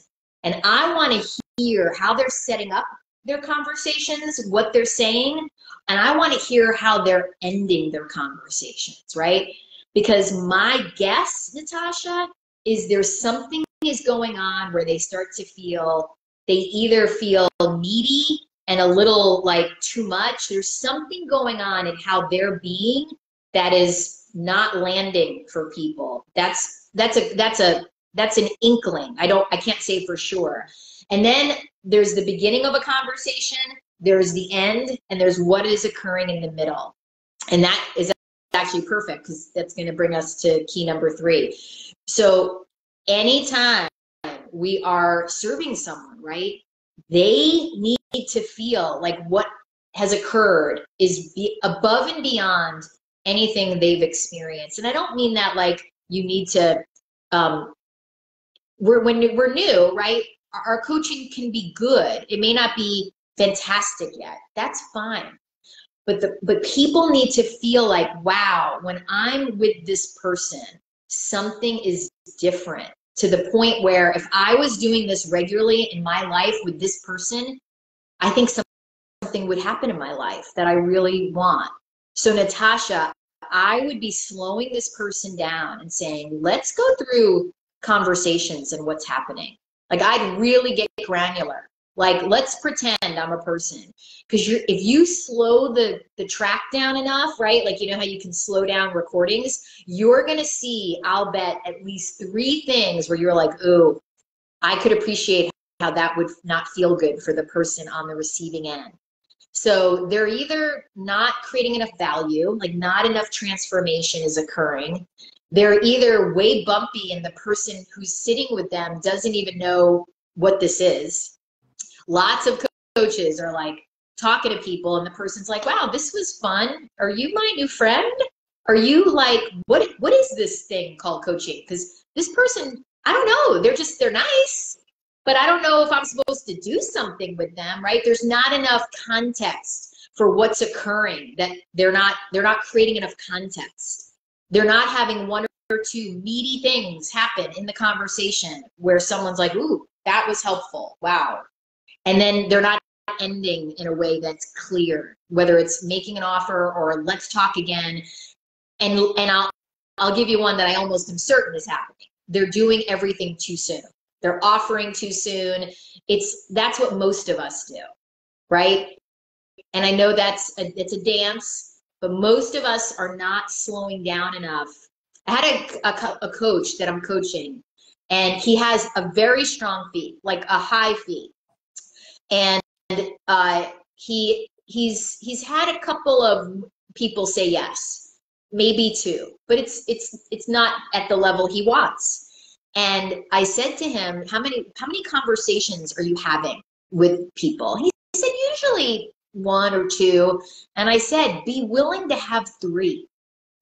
And I want to hear how they're setting up their conversations, what they're saying, and I want to hear how they're ending their conversations, right? Because my guess, Natasha, is there's something is going on where they start to feel, they either feel needy and a little like too much. There's something going on in how they're being that is not landing for people. That's an inkling. I can't say for sure. And then there's the beginning of a conversation, there's the end, and there's what is occurring in the middle. And that is actually perfect because that's going to bring us to key number 3. So anytime we are serving someone, right, they need to feel like what has occurred is above and beyond anything they've experienced. And I don't mean that like you need to, when we're new, right, our coaching can be good. It may not be fantastic yet. That's fine. But people need to feel like, wow, when I'm with this person, something is different, to the point where if I was doing this regularly in my life with this person, I think something would happen in my life that I really want. So Natasha, I would be slowing this person down and saying, let's go through conversations and what's happening. Like, I'd really get granular. Like, let's pretend I'm a person. Because if you slow the track down enough, right? Like, you know how you can slow down recordings? You're going to see, I'll bet, at least 3 things where you're like, oh, I could appreciate how that would not feel good for the person on the receiving end. So they're either not creating enough value, like not enough transformation is occurring. They're either way bumpy and the person who's sitting with them doesn't even know what this is. Lots of coaches are like talking to people and the person's like, wow, this was fun. Are you my new friend? Are you like, what is this thing called coaching? Because this person, I don't know, they're nice, but I don't know if I'm supposed to do something with them, right? There's not enough context for what's occurring, that they're not creating enough context. They're not having 1 or 2 meaty things happen in the conversation where someone's like, ooh, that was helpful, wow. And then they're not ending in a way that's clear, whether it's making an offer or let's talk again. And I'll give you one that I almost am certain is happening. They're doing everything too soon. They're offering too soon. That's what most of us do, right? And I know it's a dance, but most of us are not slowing down enough. I had a coach that I'm coaching, and he has a very strong fee, like a high fee. And he's had a couple of people say yes, maybe 2, but it's not at the level he wants. And I said to him, how many conversations are you having with people? He said, usually 1 or 2. And I said, be willing to have 3.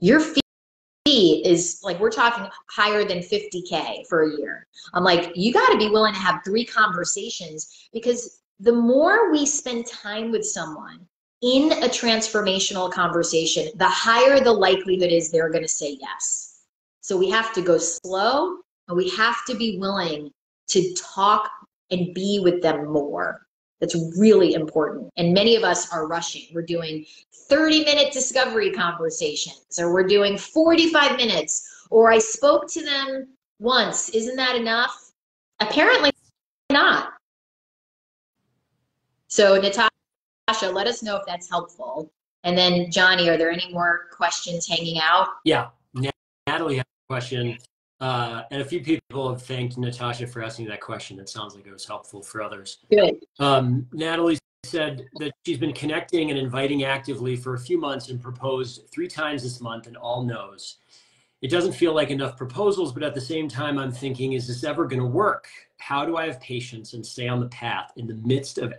Your fee is like, we're talking higher than 50K for a year. I'm like, you got to be willing to have 3 conversations, because the more we spend time with someone in a transformational conversation, the higher the likelihood is they're going to say yes. So we have to go slow, and we have to be willing to talk and be with them more. That's really important. And many of us are rushing. We're doing 30-minute discovery conversations, or we're doing 45 minutes, or I spoke to them once. Isn't that enough? Apparently not. So Natasha, let us know if that's helpful. And then Johnny, are there any more questions hanging out? Yeah, Natalie has a question. And a few people have thanked Natasha for asking that question. It sounds like it was helpful for others. Good. Natalie said that she's been connecting and inviting actively for a few months and proposed 3 times this month, and all no's. It doesn't feel like enough proposals, but at the same time, I'm thinking, is this ever going to work? How do I have patience and stay on the path in the midst of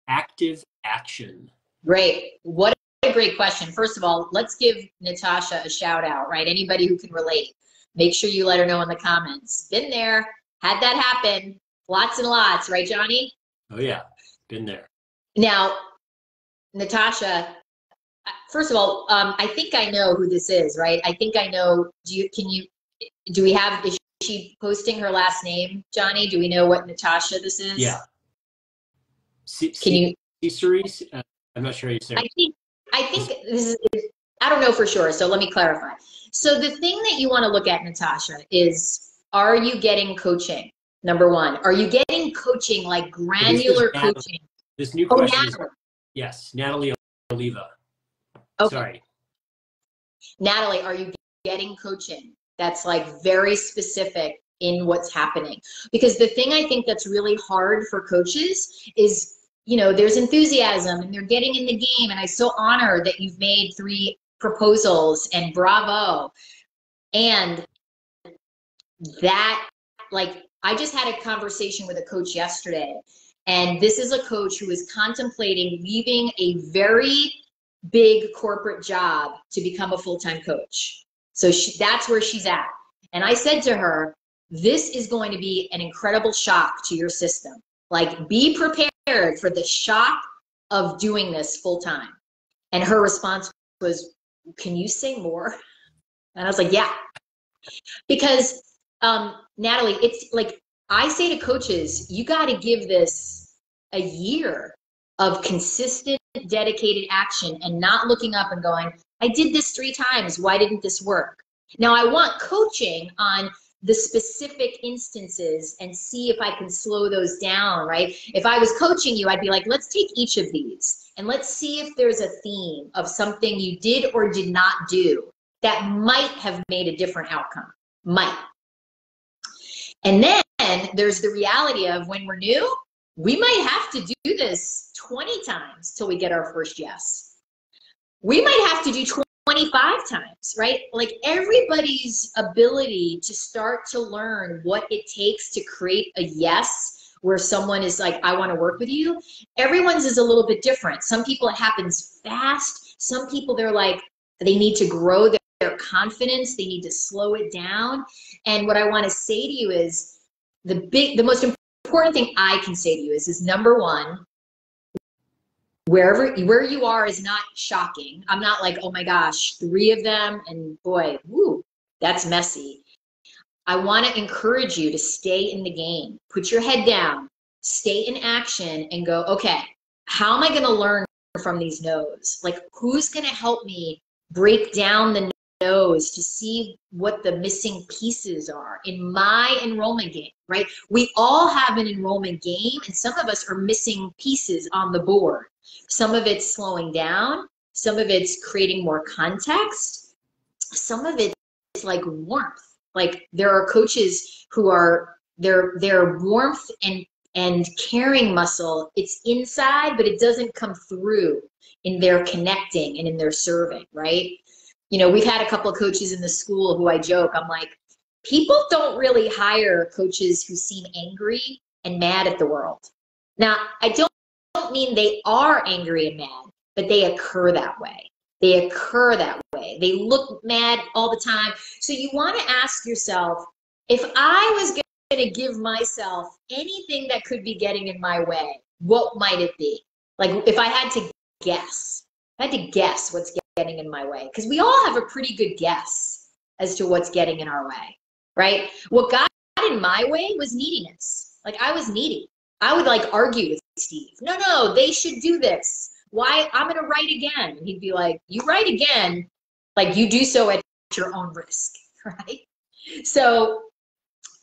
active action? Great. What a great question. First of all, let's give Natasha a shout out, right? Anybody who can relate, make sure you let her know in the comments. Been there, had that happen, lots and lots, right, Johnny? Oh yeah, been there. Now, Natasha, first of all, I think I know who this is, right? I think I know. Is she posting her last name, Johnny? Do we know what Natasha this is? Yeah. Can you? series? I'm not sure how you say it. I think this is, I don't know for sure, so let me clarify. So the thing that you want to look at, Natasha, is are you getting coaching? Number one, are you getting coaching, like granular coaching? This new Oh, question is, Natalie. yes, Natalie Oliva. Okay. Sorry. Natalie, are you getting coaching that's like very specific in what's happening? Because the thing I think that's really hard for coaches is, you know, there's enthusiasm and they're getting in the game, and I'm so honored that you've made 3 proposals, and bravo. And that, like, I just had a conversation with a coach yesterday, and this is a coach who is contemplating leaving a very big corporate job to become a full-time coach. So that's where she's at. And I said to her, this is going to be an incredible shock to your system. Like, be prepared for the shock of doing this full-time. And her response was, can you say more? And I was like, yeah. Because Natalie, it's like, I say to coaches, you got to give this a year of consistent, dedicated action, and not looking up and going, I did this 3 times. Why didn't this work? Now, I want coaching on the specific instances and see if I can slow those down, right? If I was coaching you, I'd be like, let's take each of these and let's see if there's a theme of something you did or did not do that might have made a different outcome. Might. And then there's the reality of, when we're new, we might have to do this 20 times till we get our first yes. We might have to do 25 times, right? Like, everybody's ability to start to learn what it takes to create a yes, where someone is like, I want to work with you, everyone's is a little bit different. Some people, it happens fast. Some people, they're like, they need to grow their confidence. They need to slow it down. And what I want to say to you is, the most important thing I can say to you is number one, where you are is not shocking. I'm not like, oh my gosh, 3 of them, and boy, woo, that's messy. I want to encourage you to stay in the game. Put your head down, stay in action, and go, okay, how am I going to learn from these no's? Like, who's going to help me break down the no's to see what the missing pieces are in my enrollment game, right? We all have an enrollment game, and some of us are missing pieces on the board. Some of it's slowing down. Some of it's creating more context. Some of it's like warmth. Like, there are coaches who are, their warmth and caring muscle, it's inside, but it doesn't come through in their connecting and in their serving, right? You know, we've had a couple of coaches in the school who I joke, I'm like, people don't really hire coaches who seem angry and mad at the world. Now, I don't mean they are angry and mad, but they occur that way. They occur that way. They look mad all the time. So you want to ask yourself, if I was going to give myself anything that could be getting in my way, what might it be? Like, if I had to guess, what's getting in my way. Because we all have a pretty good guess as to what's getting in our way, right? What got in my way was neediness. Like, I was needy. I would like argue with Steve. No, they should do this. Why? I'm going to write again. And he'd be like, you write again, like, you do so at your own risk, right? So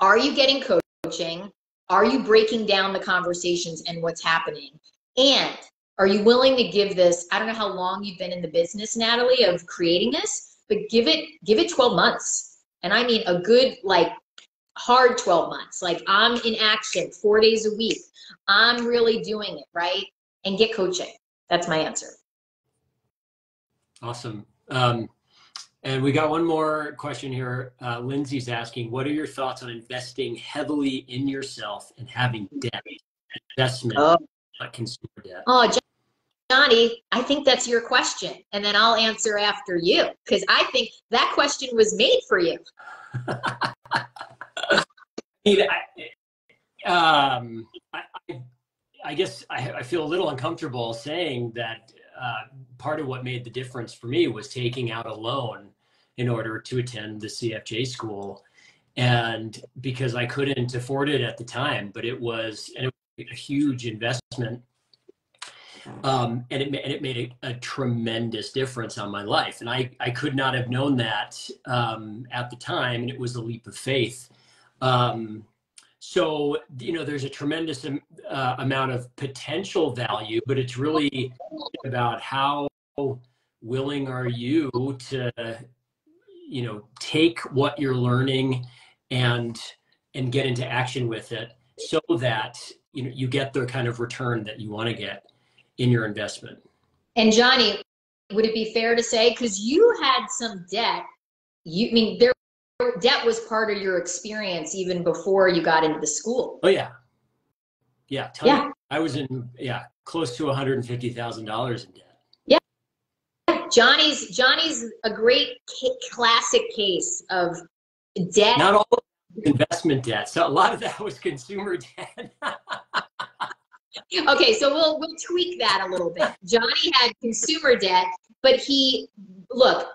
are you getting coaching? Are you breaking down the conversations and what's happening? And are you willing to give this, I don't know how long you've been in the business, Natalie, of creating this, but give it 12 months. And I mean a good, like, hard 12 months. Like, I'm in action 4 days a week. I'm really doing it, right? And get coaching. That's my answer. Awesome. And we got one more question here. Lindsay's asking, what are your thoughts on investing heavily in yourself and having debt? Investment, not consumer debt. Oh, Johnny, I think that's your question. And then I'll answer after you, because I think that question was made for you. I guess I feel a little uncomfortable saying that part of what made the difference for me was taking out a loan in order to attend the CFJ school. And because I couldn't afford it at the time, but it was a huge investment. And it made a tremendous difference on my life. And I could not have known that at the time, and it was a leap of faith. So, there's a tremendous amount of potential value, but it's really about how willing are you to, take what you're learning and get into action with it, so that you get the kind of return that you want to get in your investment. And Johnny, would it be fair to say, because you had some debt, debt was part of your experience even before you got into the school? Oh yeah. Yeah. I was in, close to $150,000 in debt. Yeah. Johnny's a great classic case of debt. Not all investment debt. So a lot of that was consumer debt. Okay, so we'll tweak that a little bit. Johnny had consumer debt, but look,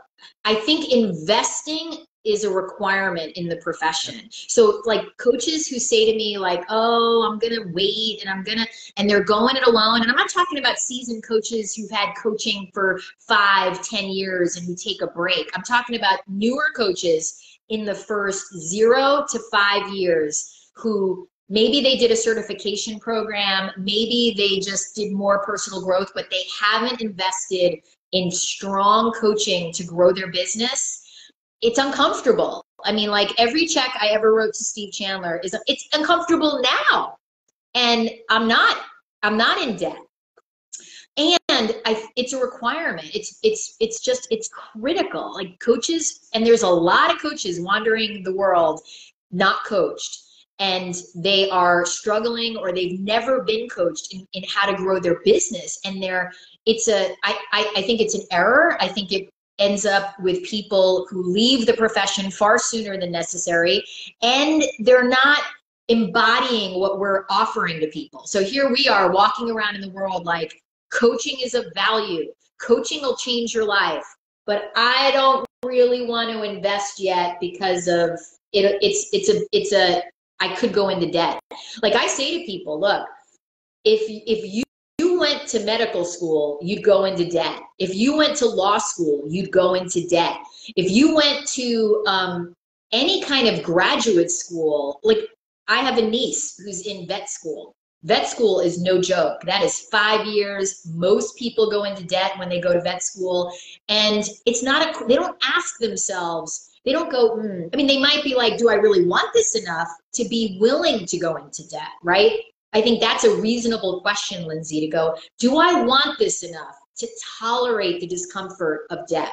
I think investing is a requirement in the profession. So like coaches who say to me like, oh, I'm going to wait and they're going it alone. And I'm not talking about seasoned coaches who've had coaching for 5-10 years and who take a break. I'm talking about newer coaches in the first 0 to 5 years who maybe they did a certification program, maybe they just did more personal growth, but they haven't invested in strong coaching to grow their business. It's uncomfortable. I mean, like every check I ever wrote to Steve Chandler it's uncomfortable now. And I'm not in debt. And it's a requirement. It's critical. Like coaches, and there's a lot of coaches wandering the world not coached, and they are struggling or they've never been coached in how to grow their business. And I think it's an error. I think it ends up with people who leave the profession far sooner than necessary, and they're not embodying what we're offering to people. So here we are walking around in the world like coaching is of value. Coaching will change your life, but I don't really want to invest yet because of it. I could go into debt. Like I say to people, look, if you went to medical school, you'd go into debt. If you went to law school, you'd go into debt. If you went to any kind of graduate school, like I have a niece who's in vet school. Vet school is no joke. That is 5 years. Most people go into debt when they go to vet school. And it's not they don't ask themselves, they don't go, I mean, they might be like, do I really want this enough to be willing to go into debt, right? I think that's a reasonable question, Lindsay, to go, do I want this enough to tolerate the discomfort of debt?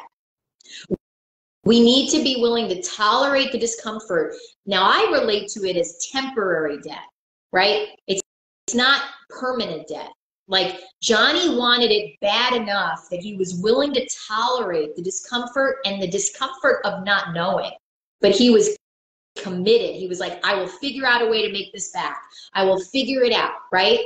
We need to be willing to tolerate the discomfort. Now, I relate to it as temporary debt, right? It's not permanent debt. Like Johnny wanted it bad enough that he was willing to tolerate the discomfort and the discomfort of not knowing, but he was committed. He was like, I will figure out a way to make this back. I will figure it out, right?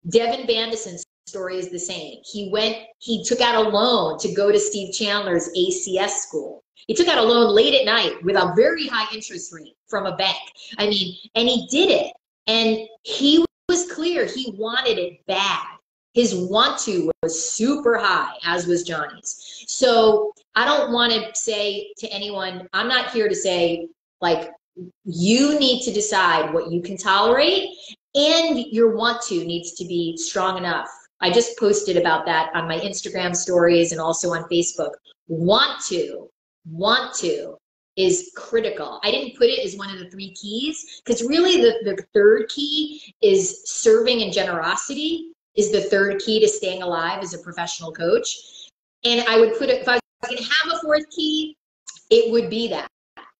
Devin Bandison's story is the same. He took out a loan to go to Steve Chandler's ACS school. He took out a loan late at night with a very high interest rate from a bank. I mean, and he did it. And he was clear he wanted it bad. His want to was super high, as was Johnny's. So I don't want to say to anyone, I'm not here to say, like, you need to decide what you can tolerate, and your want to needs to be strong enough. I just posted about that on my Instagram stories and also on Facebook. Want to is critical. I didn't put it as one of the 3 keys because really the third key is serving and generosity is the third key to staying alive as a professional coach. And I would put it, if I was going to have a 4th key, it would be that.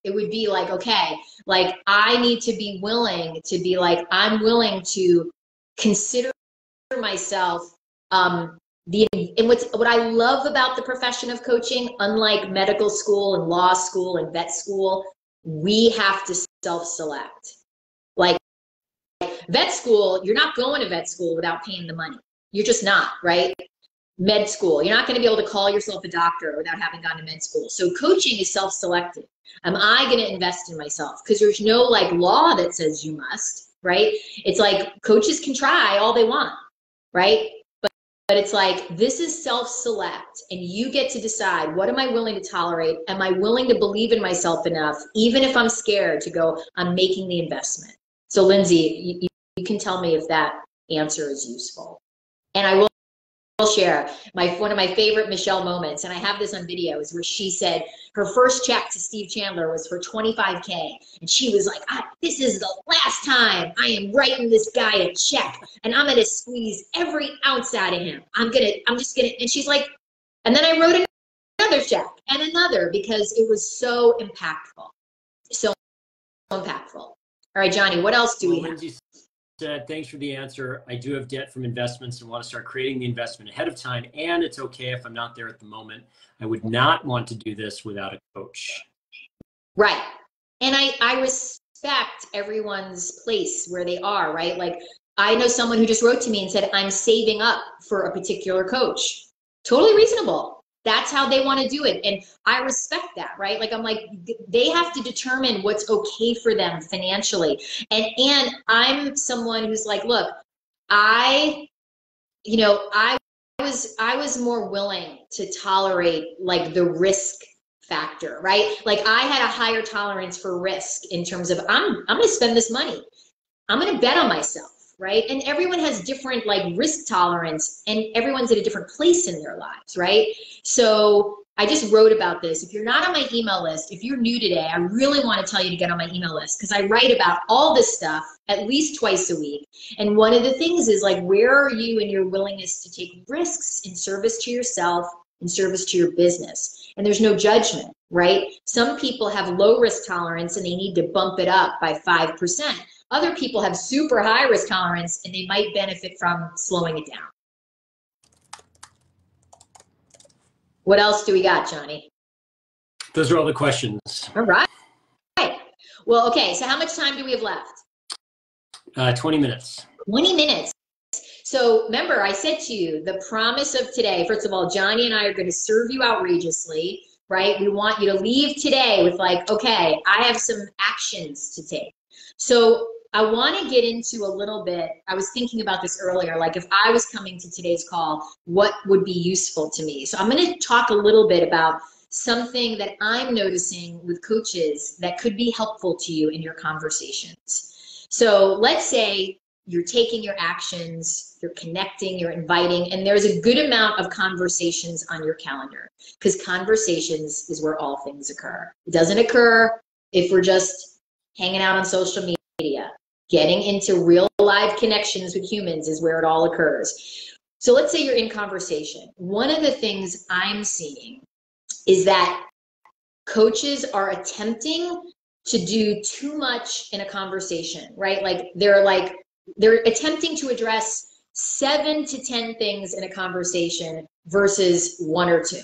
It would be like, okay, like I need to be willing to be like, I'm willing to consider myself, and what I love about the profession of coaching, unlike medical school and law school and vet school, we have to self-select. Like vet school, you're not going to vet school without paying the money. You're just not, right? Med school, you're not going to be able to call yourself a doctor without having gone to med school. So coaching is self-selected. Am I going to invest in myself? Because there's no like law that says you must, right? It's like coaches can try all they want, right? it's like, this is self-select, and you get to decide, what am I willing to tolerate? Am I willing to believe in myself enough, even if I'm scared, to go, I'm making the investment? So Lindsay, you can tell me if that answer is useful. And I will share one of my favorite Michelle moments, and I have this on video, is where she said her first check to Steve Chandler was for $25K, and she was like, this is the last time I am writing this guy a check, and I'm gonna squeeze every ounce out of him. I'm just gonna, and she's like, and then I wrote another check and another, because it was so impactful, so impactful. All right, Johnny, what else do we have? Lindsay said, thanks for the answer. I do have debt from investments and want to start creating the investment ahead of time. And it's okay if I'm not there at the moment. I would not want to do this without a coach. Right. And I respect everyone's place where they are, right? Like, I know someone who just wrote to me and said, I'm saving up for a particular coach. Totally reasonable. That's how they want to do it. And I respect that, right? Like, I'm like, they have to determine what's okay for them financially. And I'm someone who's like, look, I was more willing to tolerate, like, the risk factor, right? Like, I had a higher tolerance for risk in terms of, I'm going to spend this money. I'm going to bet on myself. Right? And everyone has different, like, risk tolerance, and everyone's at a different place in their lives, right? So I just wrote about this. If you're not on my email list, if you're new today, I really want to tell you to get on my email list, because I write about all this stuff at least twice a week. And one of the things is, like, where are you in your willingness to take risks in service to yourself, in service to your business? And there's no judgment, right? Some people have low risk tolerance and they need to bump it up by 5%. Other people have super high risk tolerance and they might benefit from slowing it down. What else do we got, Johnny? Those are all the questions. All right. Well, okay, so how much time do we have left? 20 minutes. 20 minutes. So remember, I said to you, the promise of today, first of all, Johnny and I are going to serve you outrageously, right? We want you to leave today with, like, okay, I have some actions to take. So I want to get into a little bit, I was thinking about this earlier, like, if I was coming to today's call, what would be useful to me? So I'm going to talk a little bit about something that I'm noticing with coaches that could be helpful to you in your conversations. So let's say you're taking your actions, you're connecting, you're inviting, and there's a good amount of conversations on your calendar, because conversations is where all things occur. It doesn't occur if we're just hanging out on social media. Getting into real live connections with humans is where it all occurs. So let's say you're in conversation. One of the things I'm seeing is that coaches are attempting to do too much in a conversation, right? Like, they're attempting to address 7 to 10 things in a conversation versus 1 or 2,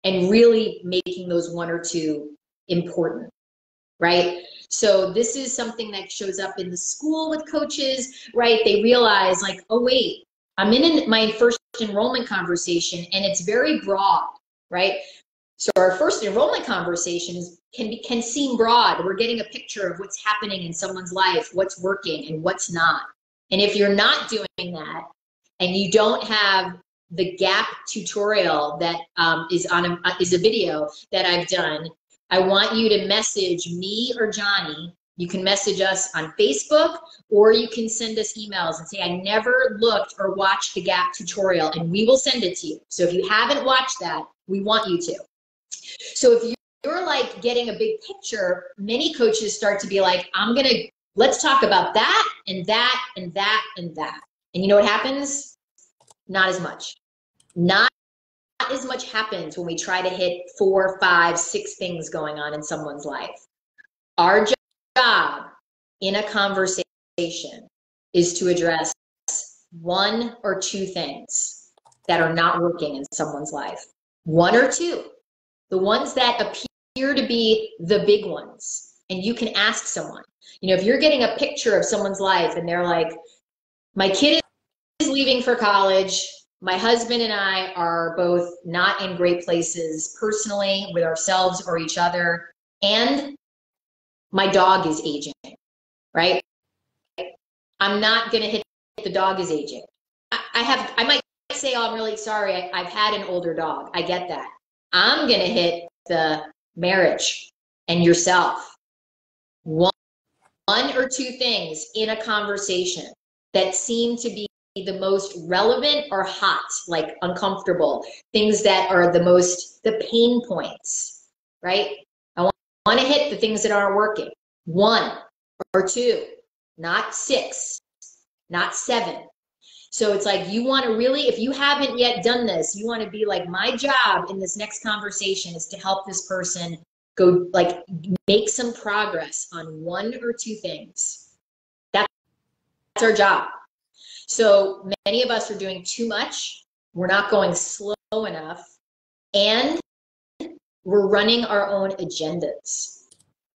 and really making those 1 or 2 important, right? So this is something that shows up in the school with coaches, right? They realize, like, oh wait, I'm in my first enrollment conversation and it's very broad, right? So our first enrollment conversations can seem broad. We're getting a picture of what's happening in someone's life, what's working and what's not. And if you're not doing that, and you don't have the gap tutorial that is a video that I've done, I want you to message me or Johnny. You can message us on Facebook, or you can send us emails and say, I never looked or watched the gap tutorial, and we will send it to you. So if you haven't watched that, we want you to. So if you're like getting a big picture, many coaches start to be like, let's talk about that and that and that and that. And you know what happens? Not as much. Not as much happens when we try to hit 4, 5, 6 things going on in someone's life. Our job in a conversation is to address 1 or 2 things that are not working in someone's life. 1 or 2. The ones that appear to be the big ones. And you can ask someone, if you're getting a picture of someone's life and they're like, my kid is leaving for college, my husband and I are both not in great places personally with ourselves or each other, and my dog is aging, right? I'm not going to hit the dog is aging. I might say, oh, I'm really sorry, I've had an older dog. I get that. I'm going to hit the marriage and yourself. One or two things in a conversation that seem to be the most relevant or hot, like uncomfortable, things that are the pain points, right? I want to hit the things that aren't working. One or two, not six, not seven. So it's like, you want to really, if you haven't yet done this, you want to be like, my job in this next conversation is to help this person go, like, make some progress on one or two things. That's our job. So many of us are doing too much. We're not going slow enough, and we're running our own agendas.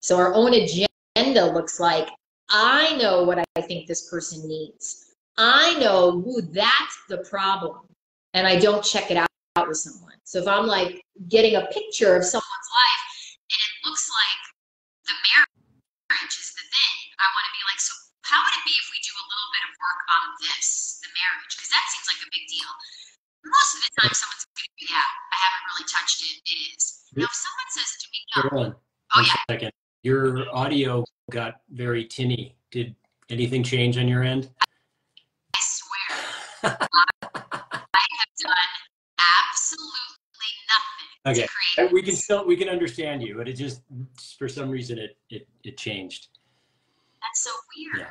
So our own agenda looks like, I know what I think this person needs. I know, ooh, that's the problem. And I don't check it out with someone. So if I'm like getting a picture of someone's life and it looks like the marriage is the thing, I want to be like, so how would it be if we do a little bit of work on this, the marriage? Because that seems like a big deal. Most of the time someone's going to be, yeah, I haven't really touched it. It is. Now, if someone says to me, no. One second. Your audio got very tinny. Did anything change on your end? I swear. I have done absolutely nothing. Okay. We can understand you, but it just, for some reason, it changed. That's so weird.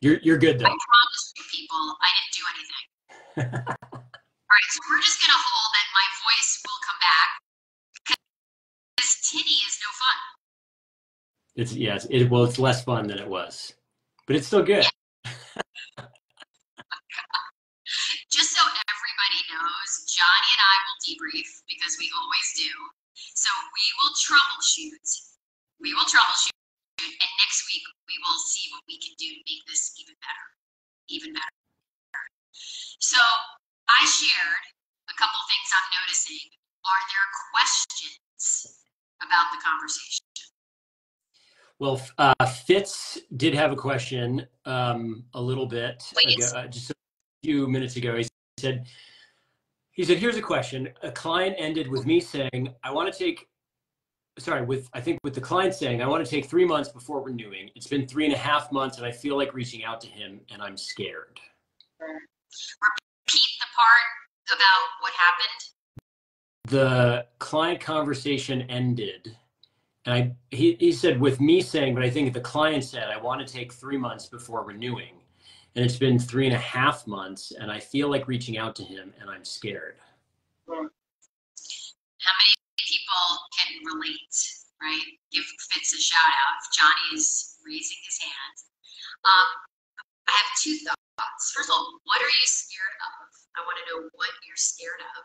Yeah. You're good though. I promise you people, I didn't do anything. All right, so we're just gonna hold that my voice will come back, because tinny is no fun. It's less fun than it was, but it's still good. Yeah. Just so everybody knows, Johnny and I will debrief, because we always do. So we will troubleshoot. And next week we will see what we can do to make this even better. So I shared a couple things I'm noticing. Are there questions about the conversation? Well, Fitz did have a question a little bit ago, just a few minutes ago. He said, here's a question. A client ended with me saying, with the client saying, I want to take 3 months before renewing. It's been 3.5 months and I feel like reaching out to him and I'm scared. Repeat the part about what happened. The client conversation ended. And he said with me saying, but I think the client said, I want to take 3 months before renewing. And it's been 3.5 months and I feel like reaching out to him and I'm scared. How many people can relate, right? Give Fitz a shout out. Johnny is raising his hand. I have two thoughts. First of all, what are you scared of? I want to know what you're scared of.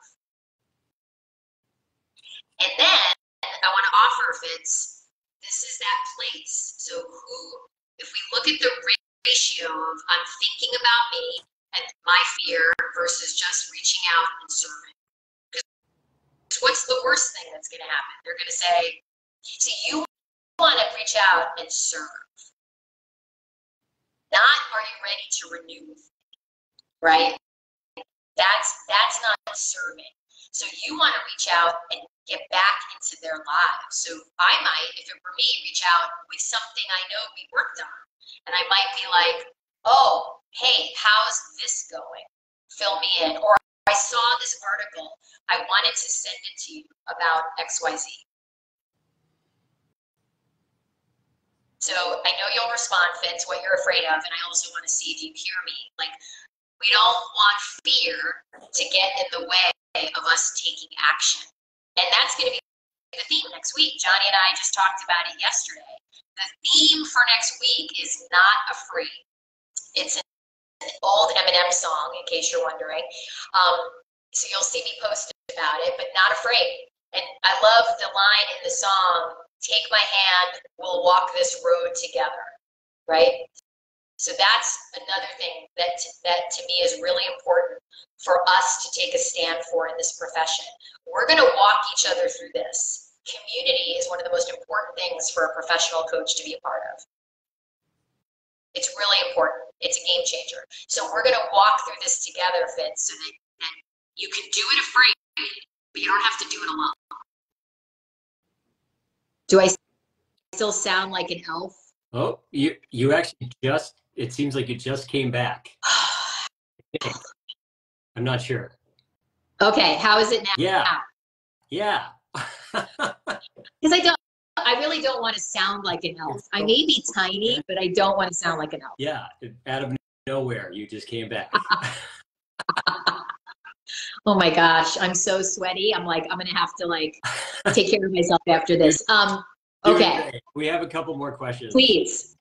And then I want to offer Fitz, this is that place. So if we look at the ratio of I'm thinking about me and my fear versus just reaching out and serving. What's the worst thing that's going to happen? They're going to say, see, you want to reach out and serve. Not, are you ready to renew with me, right? That's not serving. So you want to reach out and get back into their lives. So I might, if it were me, reach out with something I know we worked on. And I might be like, oh, hey, how's this going? Fill me in. Or I saw this article. I wanted to send it to you about XYZ. So I know you'll respond, Fitz, what you're afraid of. And I also want to see if you hear me. Like, we don't want fear to get in the way of us taking action. And that's going to be the theme next week. Johnny and I just talked about it yesterday. The theme for next week is not afraid. It's an old Eminem song, in case you're wondering. So you'll see me post about it, but not afraid. And I love the line in the song, take my hand, we'll walk this road together, right? So that's another thing that to me is really important for us to take a stand for in this profession. We're going to walk each other through this. Community is one of the most important things for a professional coach to be a part of. It's really important. It's a game changer. So we're going to walk through this together, Fitz, so that you can do it afraid, but you don't have to do it alone. Do I still sound like an elf? Oh, you actually just, it seems like you just came back. I'm not sure. Okay, how is it now? Yeah. Because I really don't want to sound like an elf. I may be tiny, but I don't want to sound like an elf. Yeah, out of nowhere, you just came back. Oh my gosh, I'm so sweaty. I'm like, I'm gonna have to like take care of myself after this. Okay. We have a couple more questions. Please.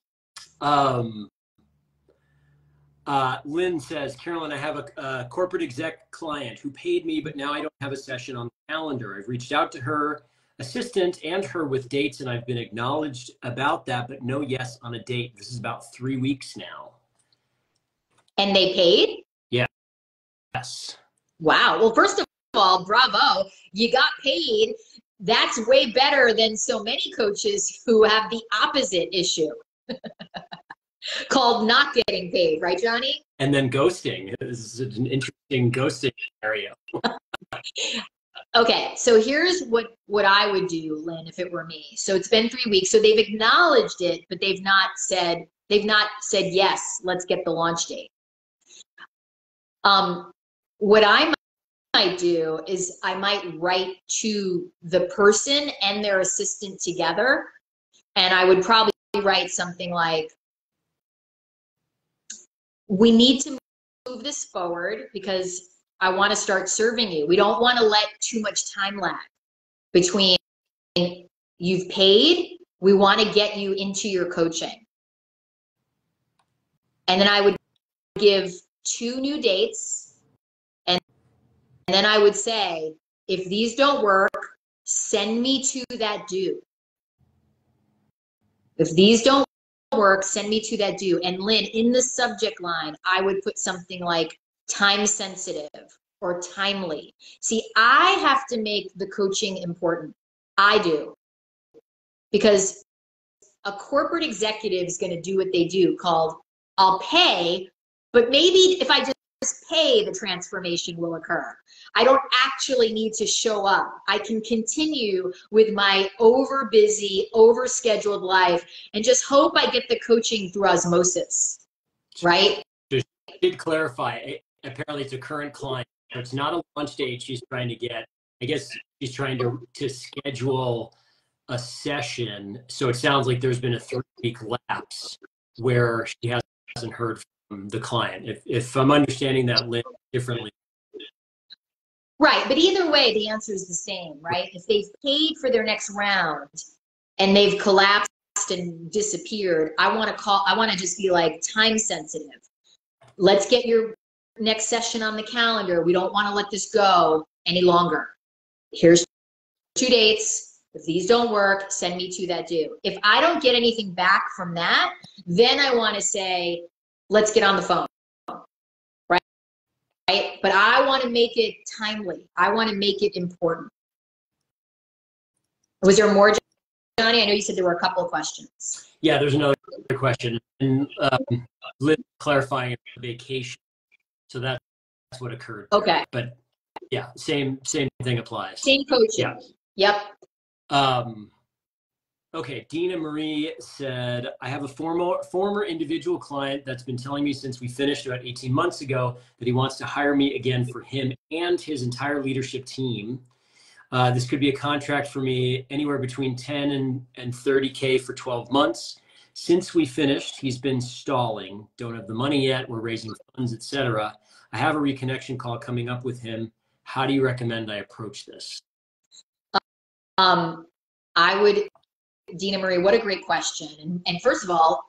Lynn says, Carolyn, I have a corporate exec client who paid me, but now I don't have a session on the calendar. I've reached out to her assistant and her with dates, and I've been acknowledged about that, but no yes on a date. This is about 3 weeks now. And they paid? Yeah. Yes. Wow. Well, first of all, bravo. You got paid. That's way better than so many coaches who have the opposite issue called not getting paid. Right, Johnny? And then ghosting. This is an interesting ghosting scenario. Okay, so here's what I would do, Lynn, if it were me. So it's been 3 weeks. So they've acknowledged it, but they've not said yes, let's get the launch date. What I might do is I might write to the person and their assistant together, and I would probably write something like, we need to move this forward because I want to start serving you. We don't want to let too much time lag between you've paid, we want to get you into your coaching. And then I would give 2 new dates, and then I would say, if these don't work, send me to that due. If these don't work, send me to that due. And Lynn, in the subject line, I would put something like time sensitive or timely. See, I have to make the coaching important. I do. Because a corporate executive is going to do what they do called, I'll pay, but maybe if I just pay, the transformation will occur. I don't actually need to show up. I can continue with my over busy, over scheduled life and just hope I get the coaching through osmosis, right? Just did clarify, apparently it's a current client, so it's not a launch date she's trying to get. I guess she's trying to schedule a session. So it sounds like there's been a 3-week lapse where she hasn't heard from the client. If I'm understanding that Lynn differently. Right, but either way, the answer is the same, right? If they've paid for their next round and they've collapsed and disappeared, I want to just be like, time sensitive. Let's get your next session on the calendar. We don't want to let this go any longer. Here's 2 dates. If these don't work, send me to that due. If I don't get anything back from that, then I want to say, let's get on the phone, right? But I want to make it timely. I want to make it important. Was there more, Johnny? I know you said there were a couple of questions. Yeah, there's another question. And Liz clarifying vacation. So that's what occurred. Okay. But yeah, same thing applies. Same coaching. Yeah. Yep. Okay, Dina Marie said, I have a former individual client that's been telling me since we finished about 18 months ago that he wants to hire me again for him and his entire leadership team. This could be a contract for me anywhere between 10 and 30K for 12 months. Since we finished, he's been stalling. Don't have the money yet. We're raising funds, etc. I have a reconnection call coming up with him. How do you recommend I approach this? I would, Dina Marie, what a great question. And first of all,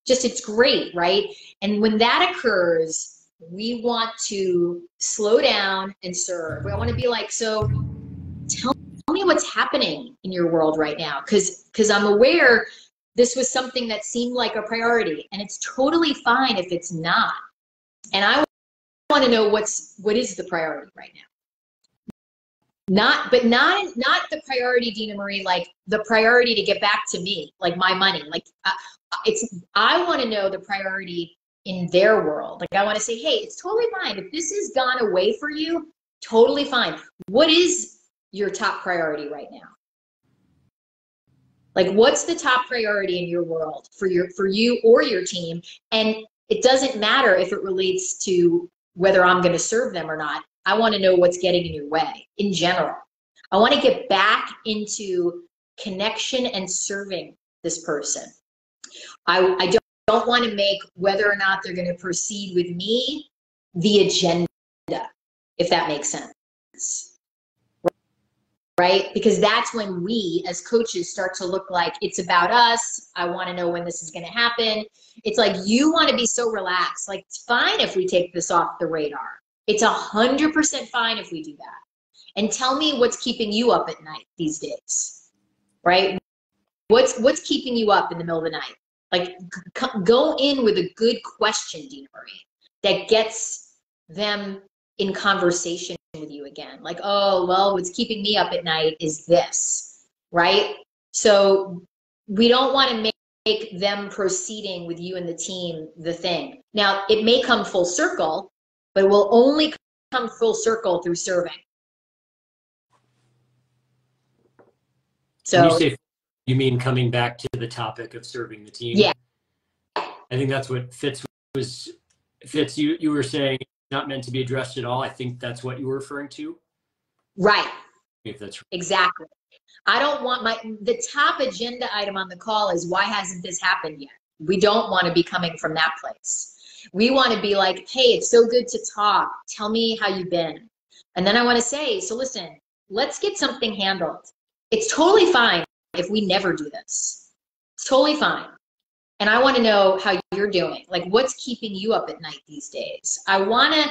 just it's great, right? And when that occurs, we want to slow down and serve. I want to be like, so tell me what's happening in your world right now. Because I'm aware this was something that seemed like a priority, and it's totally fine if it's not. And I want to know what is the priority right now. Not the priority, Dina Marie, like the priority to get back to me, like my money. Like I want to know the priority in their world. Like I want to say, hey, it's totally fine. If this has gone away for you, totally fine. What is your top priority right now? Like what's the top priority in your world for you or your team? And it doesn't matter if it relates to whether I'm going to serve them or not. I want to know what's getting in your way in general. I want to get back into connection and serving this person. I don't want to make whether or not they're going to proceed with me the agenda, if that makes sense. Right? Because that's when we as coaches start to look like it's about us. I want to know when this is going to happen. It's like you want to be so relaxed. Like it's fine if we take this off the radar. It's 100% fine if we do that. And tell me what's keeping you up at night these days, right? What's keeping you up in the middle of the night? Like go in with a good question, Dina Marie, that gets them in conversation with you again. Like, oh, well, what's keeping me up at night is this, right? So we don't want to make them proceeding with you and the team the thing. Now, it may come full circle, but it will only come full circle through serving. So you mean coming back to the topic of serving the team? Yeah. I think that's what Fitz, you were saying not meant to be addressed at all. I think that's what you were referring to. Right. If that's right. Exactly. I don't want the top agenda item on the call is why hasn't this happened yet? We don't want to be coming from that place. We want to be like, hey, it's so good to talk. Tell me how you've been. And then I want to say, so listen, let's get something handled. It's totally fine if we never do this. It's totally fine. And I want to know how you're doing. Like what's keeping you up at night these days? I want to,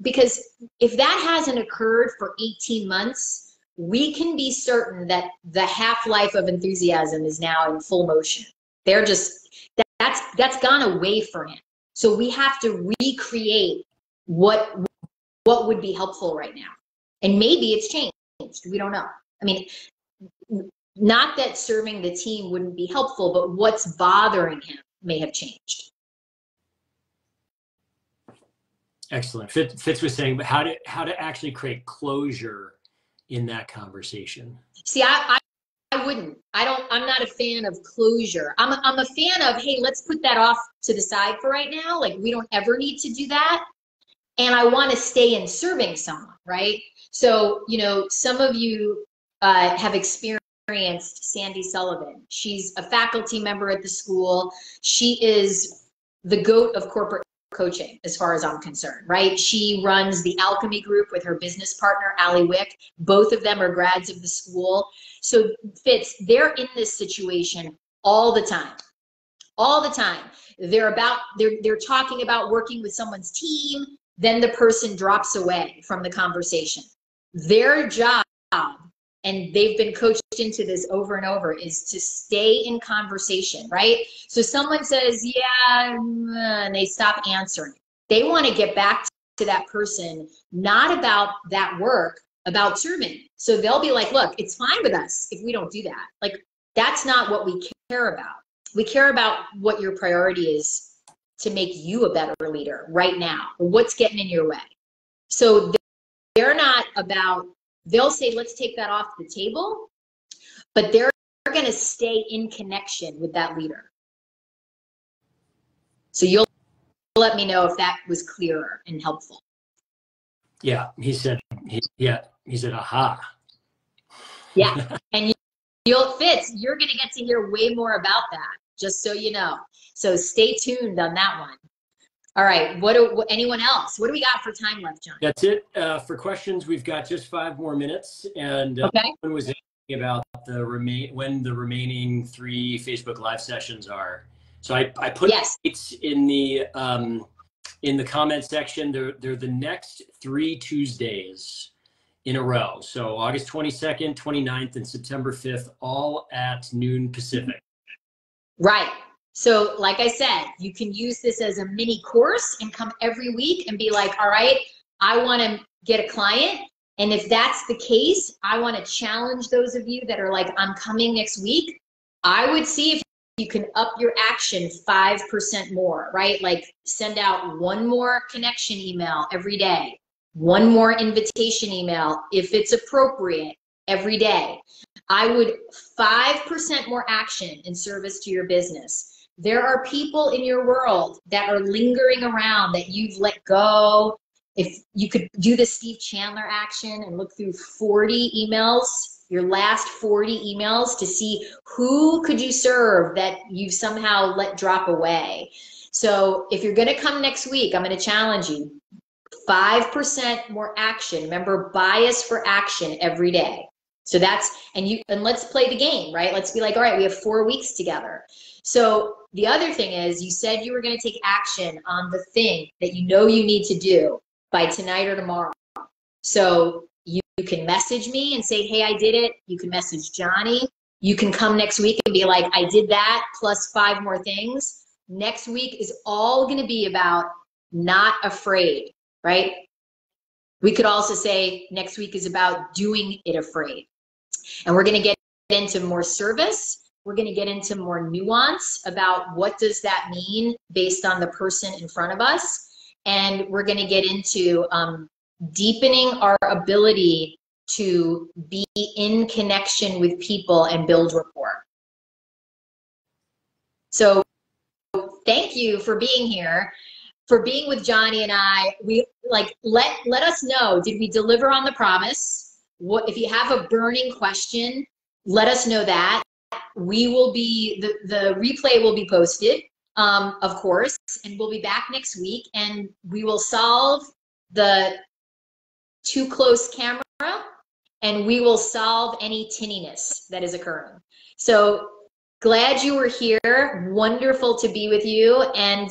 because if that hasn't occurred for 18 months, we can be certain that the half-life of enthusiasm is now in full motion. They're just, that's gone away for him. So we have to recreate what would be helpful right now. And maybe it's changed. We don't know. I mean, not that serving the team wouldn't be helpful, but what's bothering him may have changed. Excellent. Fitz was saying, but how to actually create closure in that conversation? See, I wouldn't. I'm not a fan of closure. I'm a fan of, hey, let's put that off to the side for right now. Like we don't ever need to do that. And I want to stay in serving someone, right? So, you know, some of you have experienced Sandy Sullivan. She's a faculty member at the school. She is the GOAT of corporate coaching as far as I'm concerned, right? She runs the Alchemy Group with her business partner, Allie Wick. Both of them are grads of the school. So Fitz, they're in this situation all the time. All the time. They're talking about working with someone's team, then the person drops away from the conversation. Their job, and they've been coached into this over and over, is to stay in conversation, right? So someone says, yeah, and they stop answering. They want to get back to that person, not about that work, about serving. So they'll be like, look, it's fine with us if we don't do that. Like, that's not what we care about. We care about what your priority is to make you a better leader right now, or what's getting in your way. So they're not about, they'll say, let's take that off the table, but they're going to stay in connection with that leader. So you'll let me know if that was clearer and helpful. Yeah, he said, aha. Yeah, and Fitz, you're going to get to hear way more about that, just so you know. So stay tuned on that one. All right, anyone else? What do we got for time left, John? That's it. For questions, we've got just 5 more minutes. And okay. One was asking about when the remaining 3 Facebook Live sessions are. So I put dates in the comment section. They're the next 3 Tuesdays in a row. So August 22nd, 29th, and September 5th, all at noon Pacific. Right. So like I said, you can use this as a mini course and come every week and be like, all right, I want to get a client. And if that's the case, I want to challenge those of you that are like, I'm coming next week. I would see if you can up your action 5% more, right? Like send out one more connection email every day, one more invitation email if it's appropriate every day. I would 5% more action in service to your business. There are people in your world that are lingering around that you've let go. If you could do the Steve Chandler action and look through 40 emails, your last 40 emails, to see who could you serve that you've somehow let drop away. So if you're going to come next week, I'm going to challenge you 5% more action. Remember, bias for action every day. So that's, and let's play the game, right? Let's be like, all right, we have 4 weeks together. So the other thing is, you said you were going to take action on the thing that you know you need to do by tonight or tomorrow. So you can message me and say, hey, I did it. You can message Johnny. You can come next week and be like, I did that plus 5 more things. Next week is all going to be about not afraid, right? We could also say next week is about doing it afraid. And we're going to get into more service. We're going to get into more nuance about what does that mean based on the person in front of us. And we're going to get into deepening our ability to be in connection with people and build rapport. So thank you for being here, for being with Johnny and I. We let us know, did we deliver on the promise? What if you have a burning question, let us know that. We will be, the replay will be posted, of course, and we'll be back next week, and we will solve the too close camera, and we will solve any tinniness that is occurring. So glad you were here. Wonderful to be with you, and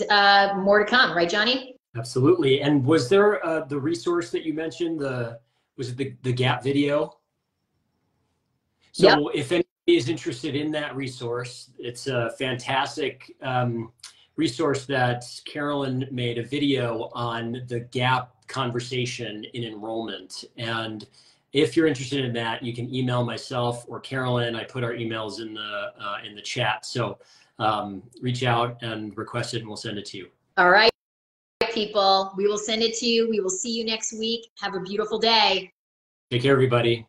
more to come, right, Johnny? Absolutely. And was there the resource that you mentioned, was it the Gap video? So Yep. if anybody is interested in that resource, it's a fantastic resource that Carolyn made a video on the Gap conversation in enrollment. And if you're interested in that, you can email myself or Carolyn. I put our emails in the chat. So reach out and request it, and we'll send it to you. All right, people. We will send it to you. We will see you next week. Have a beautiful day. Take care, everybody.